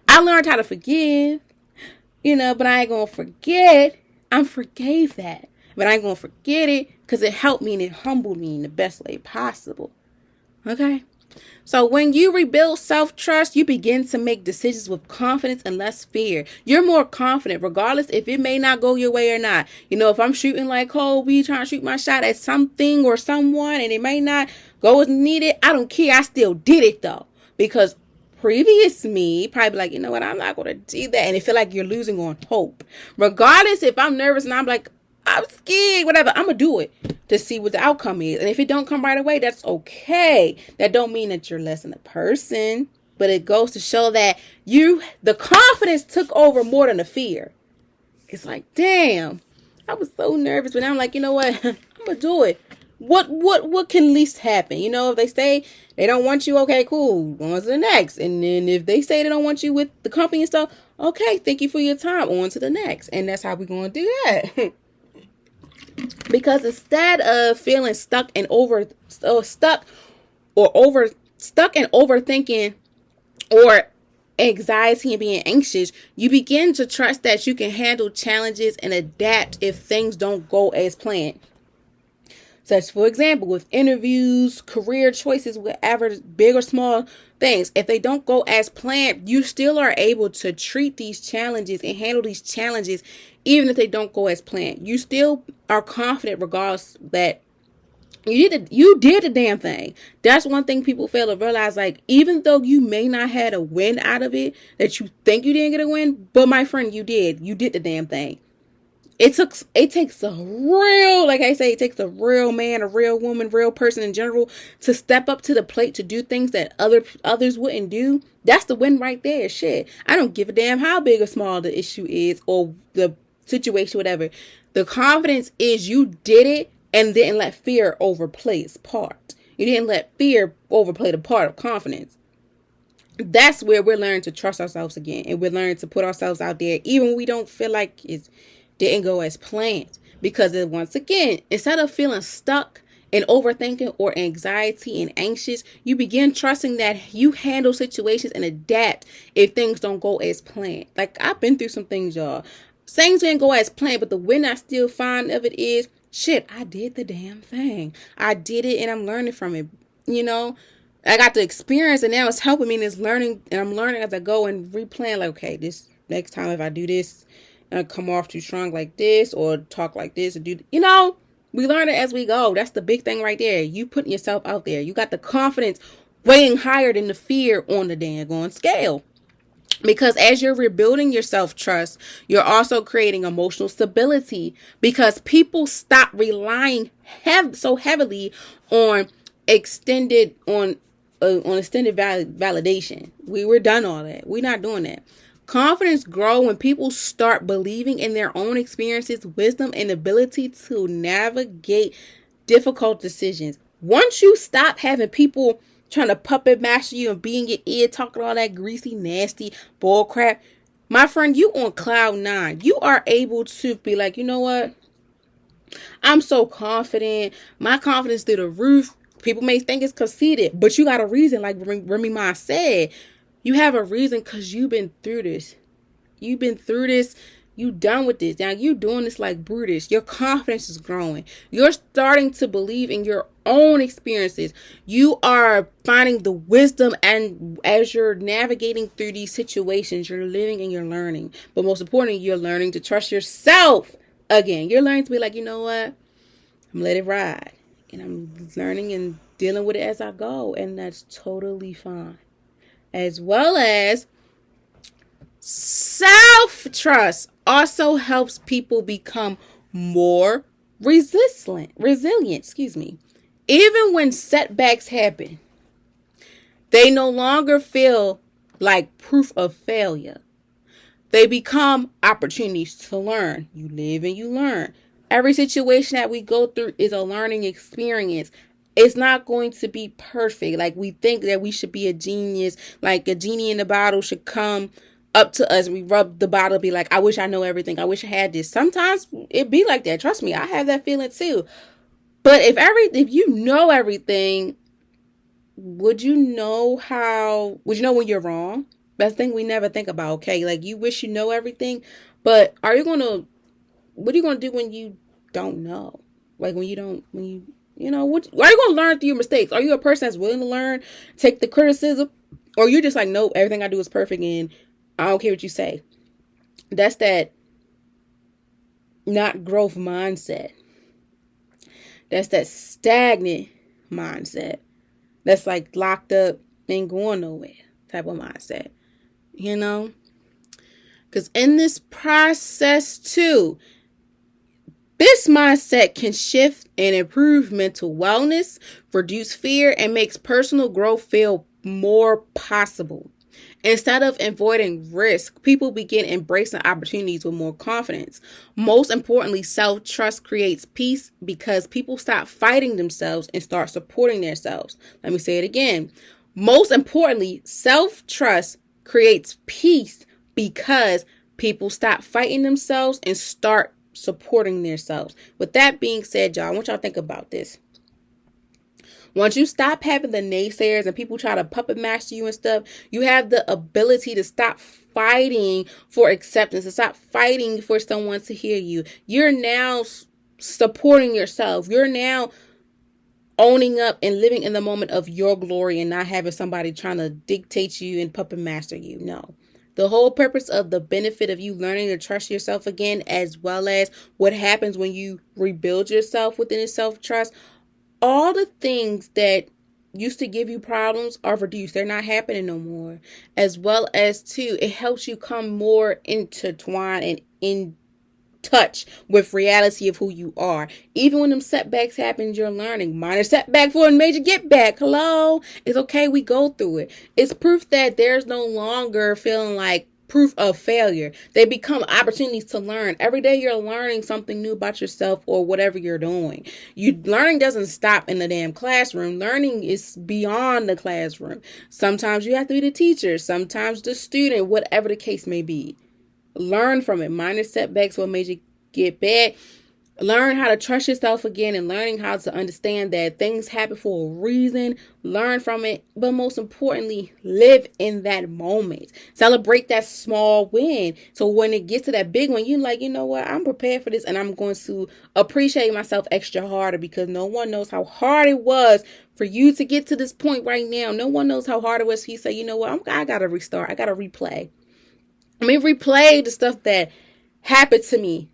I learned how to forgive, but I ain't gonna forget. I forgave that, but I ain't gonna forget it, because it helped me and it humbled me in the best way possible. Okay? So when you rebuild self-trust, you begin to make decisions with confidence and less fear. You're more confident, regardless if it may not go your way or not. If I'm shooting like Kobe, trying to shoot my shot at something or someone, and it may not go as needed, I don't care. I still did it, though. Because previous me probably be like, you know what, I'm not going to do that. And it feel like you're losing on hope. Regardless if I'm nervous and I'm like, I'm scared, whatever, I'm going to do it to see what the outcome is. And if it don't come right away, that's okay. That don't mean that you're less than a person. But it goes to show that the confidence took over more than the fear. It's like, damn, I was so nervous. But now I'm like, you know what, I'm going to do it. What can least happen? If they say they don't want you, okay, cool, on to the next. And then if they say they don't want you with the company and stuff, okay, thank you for your time, on to the next. And that's how we're going to do that. Because instead of feeling stuck and overthinking or anxiety and being anxious, you begin to trust that you can handle challenges and adapt if things don't go as planned. Such, for example, with interviews, career choices, whatever, big or small things, if they don't go as planned, you still are able to treat these challenges and handle these challenges, even if they don't go as planned. You still are confident regardless that You did the damn thing. That's one thing people fail to realize. Like, even though you may not had a win out of it, that you think you didn't get a win, but my friend, you did. You did the damn thing. It takes a real, like I say, it takes a real man, a real woman, real person in general to step up to the plate to do things that others wouldn't do. That's the win right there. Shit. I don't give a damn how big or small the issue is or the situation, whatever. The confidence is you did it and didn't let fear overplay its part. You didn't let fear overplay the part of confidence. That's where we're learning to trust ourselves again, and we're learning to put ourselves out there even when we don't feel like it didn't go as planned. Because once again, instead of feeling stuck in overthinking or anxiety and anxious, you begin trusting that you handle situations and adapt if things don't go as planned. Like, I've been through some things, y'all. Things didn't go as planned, but the win I still find of it is, shit, I did the damn thing. I did it and I'm learning from it. You know, I got the experience and now it's helping me, and it's learning, and I'm learning as I go and replan, like, okay, this next time if I do this, I come off too strong like this or talk like this or we learn it as we go. That's the big thing right there. You putting yourself out there. You got the confidence weighing higher than the fear on the daggone scale. Because as you're rebuilding your self-trust, you're also creating emotional stability, because people stop relying so heavily on extended validation. We're done all that. We're not doing that. Confidence grows when people start believing in their own experiences, wisdom, and ability to navigate difficult decisions. Once you stop having people trying to puppet master you and be in your ear talking all that greasy, nasty bull crap, my friend, you on cloud 9. You are able to be like, you know what? I'm so confident. My confidence through the roof. People may think it's conceited, but you got a reason, like Remy Ma said. You have a reason because you've been through this. You've been through this. You done with this. Now you doing this like Brutus. Your confidence is growing. You're starting to believe in your own experiences. You are finding the wisdom, and as you're navigating through these situations, you're living and you're learning. But most importantly, you're learning to trust yourself again. You're learning to be like, you know what? I'm let it ride. And I'm learning and dealing with it as I go. And that's totally fine. As well as self-trust also helps people become more resilient, Even when setbacks happen, they no longer feel like proof of failure. They become opportunities to learn. You live and you learn. Every situation that we go through is a learning experience. It's not going to be perfect. Like, we think that we should be a genius, like a genie in the bottle should come up to us. We rub the bottle, be like, I wish I know everything. I wish I had this. Sometimes it be like that. Trust me, I have that feeling too. But if you know everything, would you know when you're wrong? That's the thing we never think about. Okay, like, you wish you know everything, but what are you gonna do when you don't know? Like, what are you going to learn through your mistakes? Are you a person that's willing to learn, take the criticism, or you're just like, nope, everything I do is perfect and I don't care what you say? That's that not growth mindset. That's that stagnant mindset. That's like locked up, ain't going nowhere type of mindset. Because in this process too, this mindset can shift and improve mental wellness, reduce fear, and makes personal growth feel more possible. Instead of avoiding risk, people begin embracing opportunities with more confidence. Most importantly, self-trust creates peace because people stop fighting themselves and start supporting themselves. Let me say it again. Most importantly, self-trust creates peace because people stop fighting themselves and start supporting themselves. With that being said, y'all, I want y'all to think about this. Once you stop having the naysayers and people try to puppet master you and stuff, you have the ability to stop fighting for acceptance, to stop fighting for someone to hear you. You're now supporting yourself. You're now owning up and living in the moment of your glory and not having somebody trying to dictate you and puppet master you. No. The whole purpose of the benefit of you learning to trust yourself again, as well as what happens when you rebuild yourself within self-trust, all the things that used to give you problems are reduced. They're not happening no more. As well as too, it helps you come more intertwined and in touch with reality of who you are. Even when them setbacks happen, you're learning. Minor setback for a major get back. Hello. It's okay. We go through it. It's proof that there's no longer feeling like proof of failure. They become opportunities to learn. Every day you're learning something new about yourself or whatever you're doing. Learning doesn't stop in the damn classroom. Learning is beyond the classroom. Sometimes you have to be the teacher, sometimes the student, whatever the case may be. Learn from it. Minor setbacks what made you get back. Learn how to trust yourself again and learning how to understand that things happen for a reason. Learn from it. But most importantly, live in that moment. Celebrate that small win. So when it gets to that big one, you're like, you know what? I'm prepared for this and I'm going to appreciate myself extra harder because no one knows how hard it was for you to get to this point right now. No one knows how hard it was for you to say, you know what? I got to restart. I got to replay. Replay the stuff that happened to me.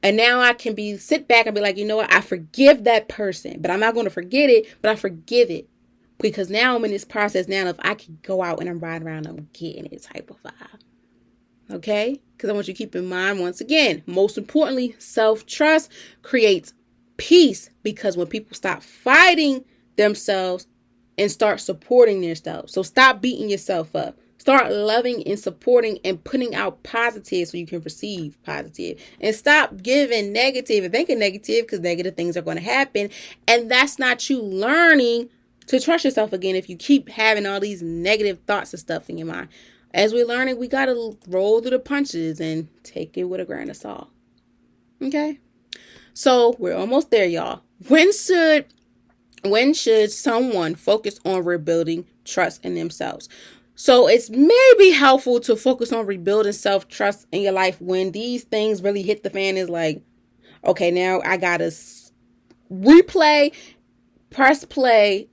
And now I can sit back and be like, you know what? I forgive that person, but I'm not going to forget it, but I forgive it because now I'm in this process now of I can go out and I'm riding around and I'm getting it type of vibe. Okay? Because I want you to keep in mind, once again, most importantly, self-trust creates peace because when people stop fighting themselves and start supporting themselves. So stop beating yourself up. Start loving and supporting and putting out positive so you can receive positive. And stop giving negative and thinking negative because negative things are going to happen. And that's not you learning to trust yourself again if you keep having all these negative thoughts and stuff in your mind. As we're learning, we got to roll through the punches and take it with a grain of salt. Okay? So we're almost there, y'all. When should someone focus on rebuilding trust in themselves? So it's maybe helpful to focus on rebuilding self-trust in your life when these things really hit the fan. Is like, okay, now I got to replay, press play,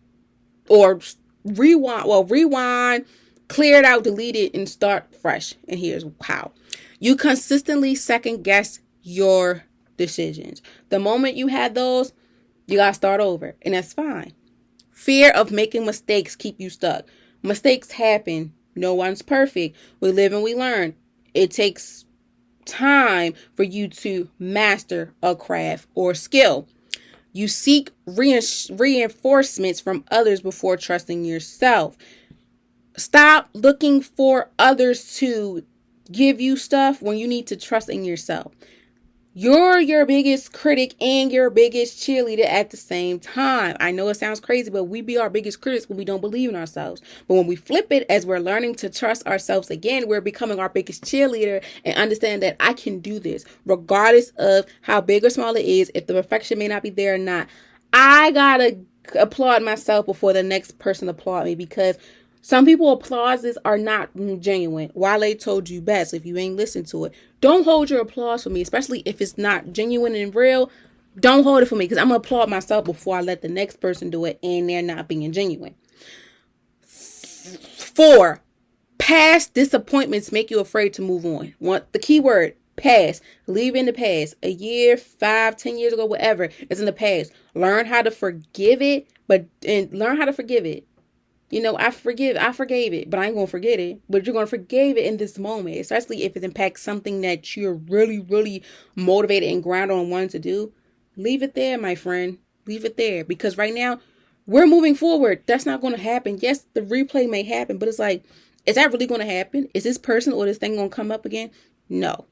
or rewind, clear it out, delete it, and start fresh. And here's how. You consistently second guess your decisions. The moment you had those, you got to start over. And that's fine. Fear of making mistakes keep you stuck. Mistakes happen. No one's perfect. We live and we learn. It takes time for you to master a craft or skill. You seek reinforcements from others before trusting yourself. Stop looking for others to give you stuff when you need to trust in yourself. You're your biggest critic and your biggest cheerleader at the same time. I know it sounds crazy, but we be our biggest critics when we don't believe in ourselves. But when we flip it, as we're learning to trust ourselves again, we're becoming our biggest cheerleader and understand that I can do this, regardless of how big or small it is, if the perfection may not be there or not. I gotta applaud myself before the next person applaud me because some people applauses are not genuine. Wale told you best if you ain't listened to it. Don't hold your applause for me, especially if it's not genuine and real. Don't hold it for me because I'm going to applaud myself before I let the next person do it and they're not being genuine. 4, past disappointments make you afraid to move on. The key word, past. Leave in the past. A year, 5, 10 years ago, whatever. It's in the past. Learn how to forgive it, learn how to forgive it. You know, I forgave it, but I ain't going to forget it. But you're going to forgive it in this moment, especially if it impacts something that you're really, really motivated and grounded on wanting to do. Leave it there, my friend. Leave it there. Because right now, we're moving forward. That's not going to happen. Yes, the replay may happen, but it's like, is that really going to happen? Is this person or this thing going to come up again? No.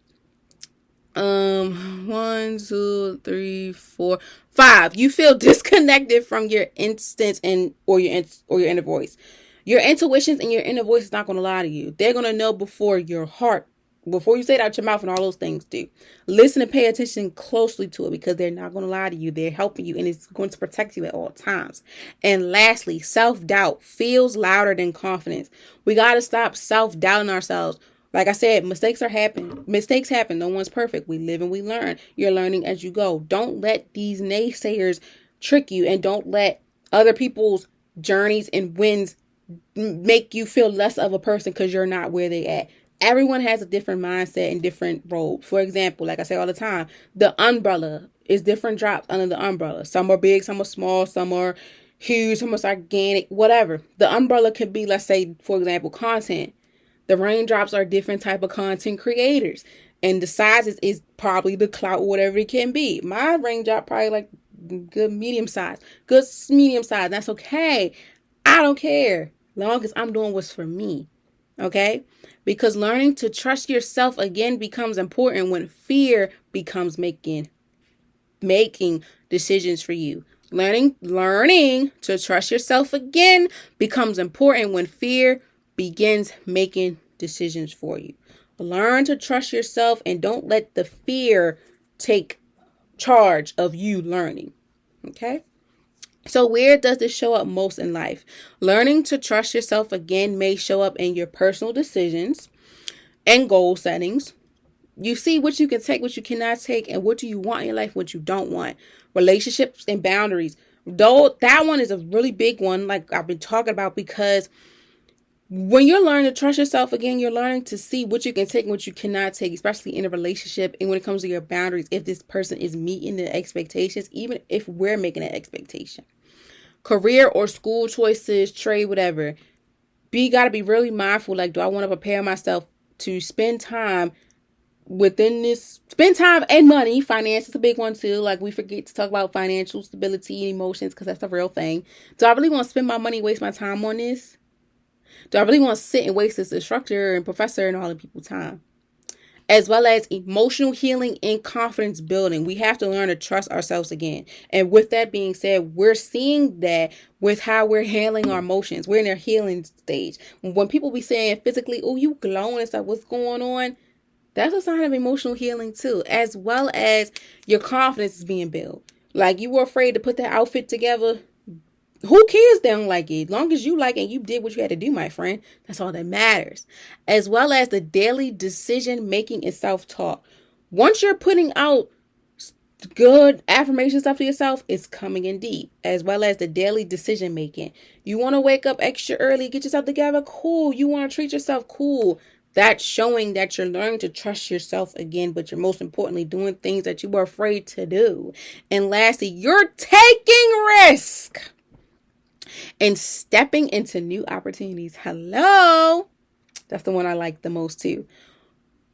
1, 2, 3, 4, 5. You feel disconnected from your instincts or your inner voice. Your intuitions and your inner voice is not going to lie to you. They're going to know before your heart, before you say it out your mouth and all those things do. Listen and pay attention closely to it because they're not going to lie to you. They're helping you and it's going to protect you at all times. And lastly, self-doubt feels louder than confidence. We got to stop self-doubting ourselves. Like I said, mistakes happen. No one's perfect. We live and we learn. You're learning as you go. Don't let these naysayers trick you and don't let other people's journeys and wins make you feel less of a person because you're not where they at. Everyone has a different mindset and different role. For example, like I say all the time, the umbrella is different drops under the umbrella. Some are big, some are small, some are huge, some are organic, whatever. The umbrella could be, let's say, for example, content. The raindrops are different type of content creators. And the sizes is probably the clout, whatever it can be. My raindrop probably like good medium size. Good medium size. That's okay. I don't care. Long as I'm doing what's for me. Okay? Because learning to trust yourself again becomes important when fear becomes making decisions for you. Learning to trust yourself again becomes important when fear begins making decisions for you. Learn to trust yourself and don't let the fear take charge of you learning. Okay? So where does this show up most in life? Learning to trust yourself again may show up in your personal decisions and goal settings. You see what you can take, what you cannot take, and what do you want in your life, what you don't want. Relationships and boundaries. Though that one is a really big one, like I've been talking about, because when you're learning to trust yourself again, you're learning to see what you can take and what you cannot take, especially in a relationship. And when it comes to your boundaries, if this person is meeting the expectations, even if we're making an expectation. Career or school choices, trade, whatever. You got to be really mindful. Like, do I want to prepare myself to spend time spend time and money? Finance is a big one too. Like, we forget to talk about financial stability and emotions because that's a real thing. Do I really want to spend my money, waste my time on this? Do I really want to sit and waste this instructor and professor and all the people's time? As well as emotional healing and confidence building. We have to learn to trust ourselves again. And with that being said, we're seeing that with how we're handling our emotions. We're in a healing stage. When people be saying physically, oh, you glowing and stuff, what's going on? That's a sign of emotional healing too. As well as your confidence is being built. Like, you were afraid to put that outfit together. Who cares they don't like it? As long as you like it and you did what you had to do, my friend. That's all that matters. As well as the daily decision making and self-talk. Once you're putting out good affirmation stuff to yourself, it's coming in deep. As well as the daily decision making. You want to wake up extra early, get yourself together? Cool. You want to treat yourself? Cool. That's showing that you're learning to trust yourself again, but you're most importantly doing things that you were afraid to do. And lastly, you're taking risk and stepping into new opportunities. Hello. That's the one I like the most too.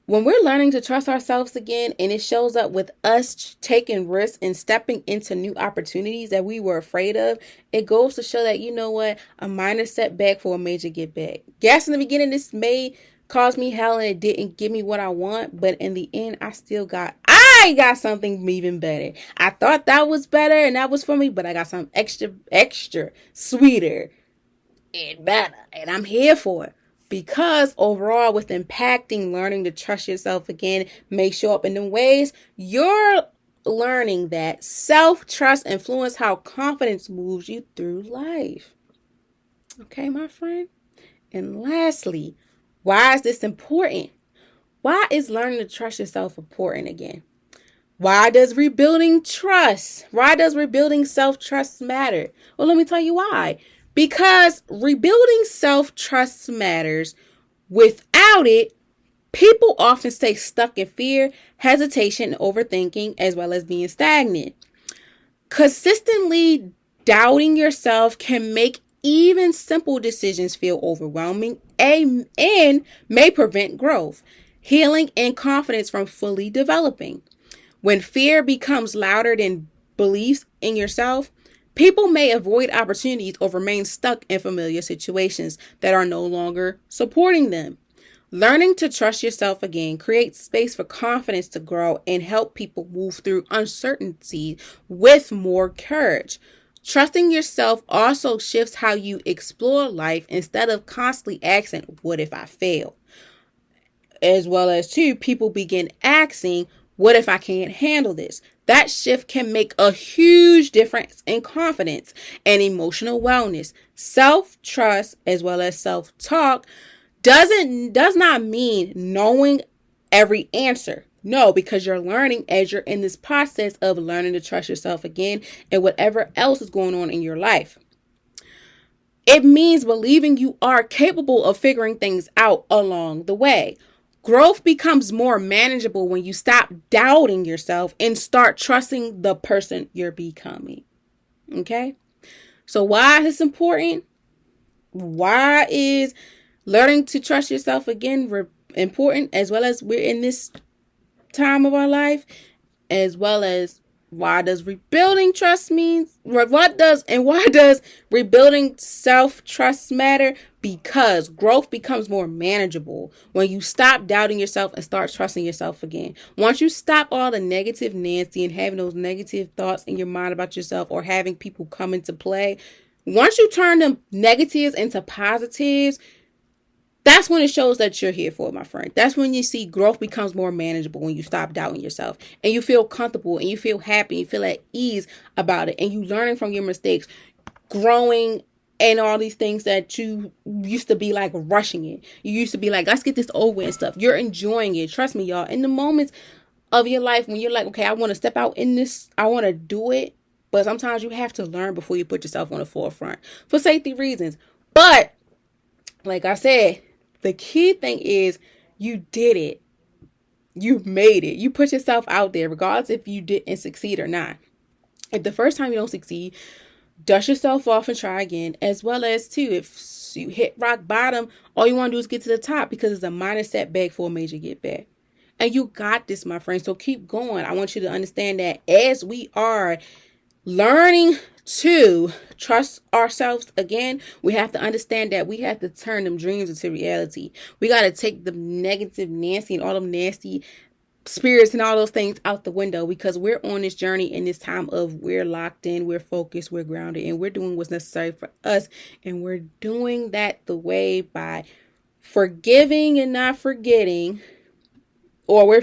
When we're learning to trust ourselves again, and it shows up with us taking risks and stepping into new opportunities that we were afraid of, it goes to show that, you know what, a minor setback for a major get back. Yes, in the beginning, this may cause me hell and it didn't give me what I want, but in the end, I got something even better. I thought that was better and that was for me, but I got something extra sweeter and better, and I'm here for it. Because overall, with impacting, learning to trust yourself again may show up in the ways you're learning that self-trust influences how confidence moves you through life. Okay, my friend? And lastly, why is this important? Why is learning to trust yourself important again? Why does rebuilding self-trust matter? Well, let me tell you why. Because rebuilding self-trust matters. Without it, people often stay stuck in fear, hesitation, and overthinking, as well as being stagnant. Consistently doubting yourself can make even simple decisions feel overwhelming and may prevent growth, healing, and confidence from fully developing. When fear becomes louder than beliefs in yourself, people may avoid opportunities or remain stuck in familiar situations that are no longer supporting them. Learning to trust yourself again creates space for confidence to grow and help people move through uncertainty with more courage. Trusting yourself also shifts how you explore life instead of constantly asking, what if I fail? As well as, too, people begin asking, what if I can't handle this? That shift can make a huge difference in confidence and emotional wellness. Self-trust as well as self-talk does not mean knowing every answer. No, because you're learning as you're in this process of learning to trust yourself again and whatever else is going on in your life. It means believing you are capable of figuring things out along the way. Growth becomes more manageable when you stop doubting yourself and start trusting the person you're becoming. Okay? So why is this important? Why is learning to trust yourself again important, as well as we're in this time of our life, as well as why does rebuilding trust means why does rebuilding self-trust matter? Because growth becomes more manageable when you stop doubting yourself and start trusting yourself again. Once you stop all the negative Nancy and having those negative thoughts in your mind about yourself, or having people come into play, once you turn them negatives into positives, that's when it shows that you're here for it, my friend. That's when you see growth becomes more manageable, when you stop doubting yourself and you feel comfortable and you feel happy, you feel at ease about it, and you learning from your mistakes, growing, and all these things that you used to be like rushing it. You used to be like, let's get this over and stuff. You're enjoying it. Trust me, y'all. In the moments of your life when you're like, okay, I want to step out in this, I want to do it. But sometimes you have to learn before you put yourself on the forefront for safety reasons. But like I said, the key thing is you did it. You made it. You put yourself out there, regardless if you didn't succeed or not. If the first time you don't succeed, dust yourself off and try again. As well as, too, if you hit rock bottom, all you want to do is get to the top, because it's a minor setback for a major get back. And you got this, my friend. So keep going. I want you to understand that as we are learning to trust ourselves again, we have to understand that we have to turn them dreams into reality. We got to take the negative Nancy and all them nasty spirits and all those things out the window, because we're on this journey in this time of we're locked in, we're focused, we're grounded, and we're doing what's necessary for us. And we're doing that the way by forgiving and not forgetting, or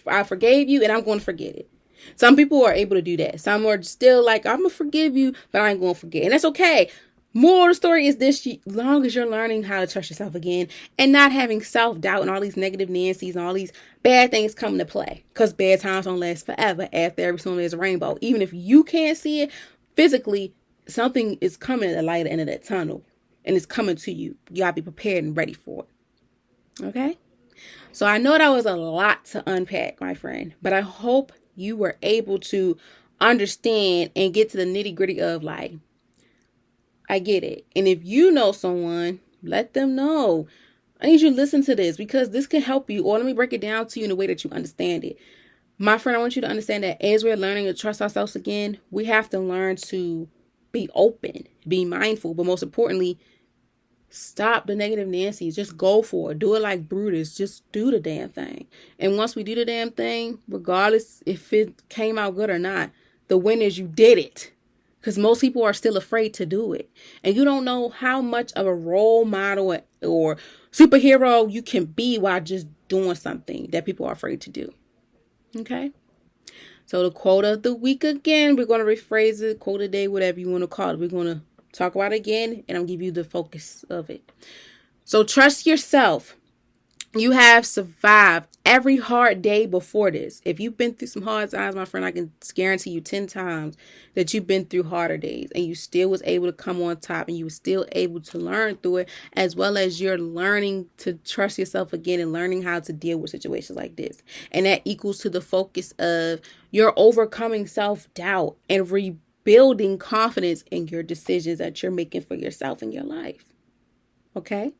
I forgave you and I'm going to forget it. Some people are able to do that. Some are still like, I'm going to forgive you, but I ain't going to forget. And that's okay. Moral of the story is this: as long as you're learning how to trust yourself again and not having self-doubt and all these negative Nancy's and all these bad things come into play, because bad times don't last forever. After every storm there's a rainbow. Even if you can't see it physically, something is coming at the light at the end of that tunnel, and it's coming to you. You got to be prepared and ready for it. Okay? So I know that was a lot to unpack, my friend, but I hope you were able to understand and get to the nitty gritty of like, I get it. And if you know someone, let them know. I need you to listen to this, because this can help you. Or let me break it down to you in a way that you understand it. My friend, I want you to understand that as we're learning to trust ourselves again, we have to learn to be open, be mindful, but most importantly, stop the negative Nancy's. Just go for it. Do it like Brutus. Just do the damn thing. And once we do the damn thing, regardless if it came out good or not, the win is you did it. Because most people are still afraid to do it. And you don't know how much of a role model or superhero you can be while just doing something that people are afraid to do. Okay? So the quote of the week again, we're going to rephrase it, quote a day, whatever you want to call it. We're going to talk about it again, and I'll give you the focus of it. So trust yourself. You have survived every hard day before this. If you've been through some hard times, my friend, I can guarantee you 10 times that you've been through harder days, and you still was able to come on top, and you were still able to learn through it, as well as you're learning to trust yourself again and learning how to deal with situations like this. And that equals to the focus of you're overcoming self-doubt and building confidence in your decisions that you're making for yourself in your life. Okay?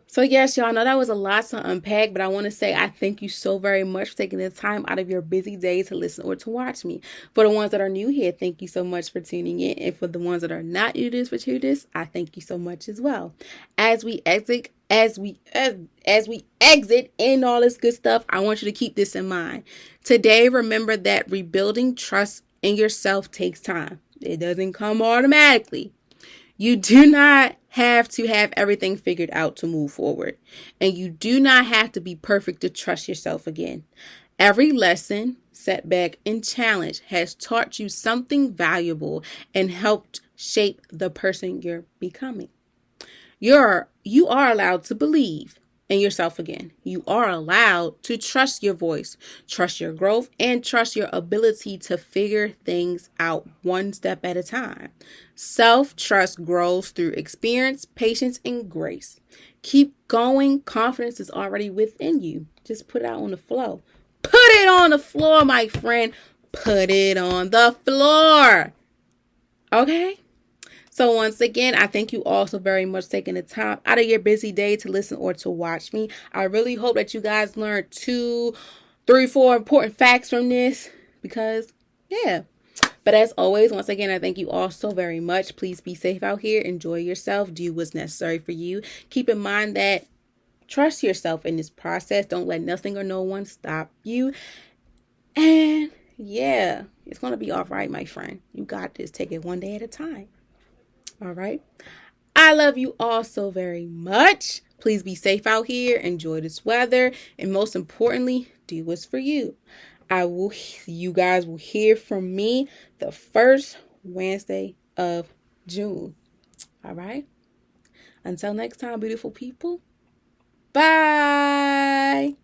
So yes, y'all, know that was a lot to unpack, but I want to say I thank you so very much for taking the time out of your busy day to listen or to watch me. For the ones that are new here, thank you so much for tuning in. And for the ones that are not new to this, I thank you so much as well. As we exit in all this good stuff, I want you to keep this in mind. Today, remember that rebuilding trust in yourself takes time. It doesn't come automatically. You do not have to have everything figured out to move forward. And you do not have to be perfect to trust yourself again. Every lesson, setback, and challenge has taught you something valuable and helped shape the person you're becoming. You are allowed to believe in yourself again. You are allowed to trust your voice, trust your growth, and trust your ability to figure things out one step at a time. Self-trust grows through experience, patience, and grace. Keep going. Confidence is already within you. Just put it out on the floor. Put it on the floor, my friend. Put it on the floor. Okay? So once again, I thank you all so very much for taking the time out of your busy day to listen or to watch me. I really hope that you guys learned 2, 3, 4 important facts from this because, yeah. But as always, once again, I thank you all so very much. Please be safe out here. Enjoy yourself. Do what's necessary for you. Keep in mind that trust yourself in this process. Don't let nothing or no one stop you. And yeah, it's going to be all right, my friend. You got this. Take it one day at a time. All right. I love you all so very much. Please be safe out here. Enjoy this weather. And most importantly, do what's for you. You guys will hear from me the first Wednesday of June. All right. Until next time, beautiful people. Bye.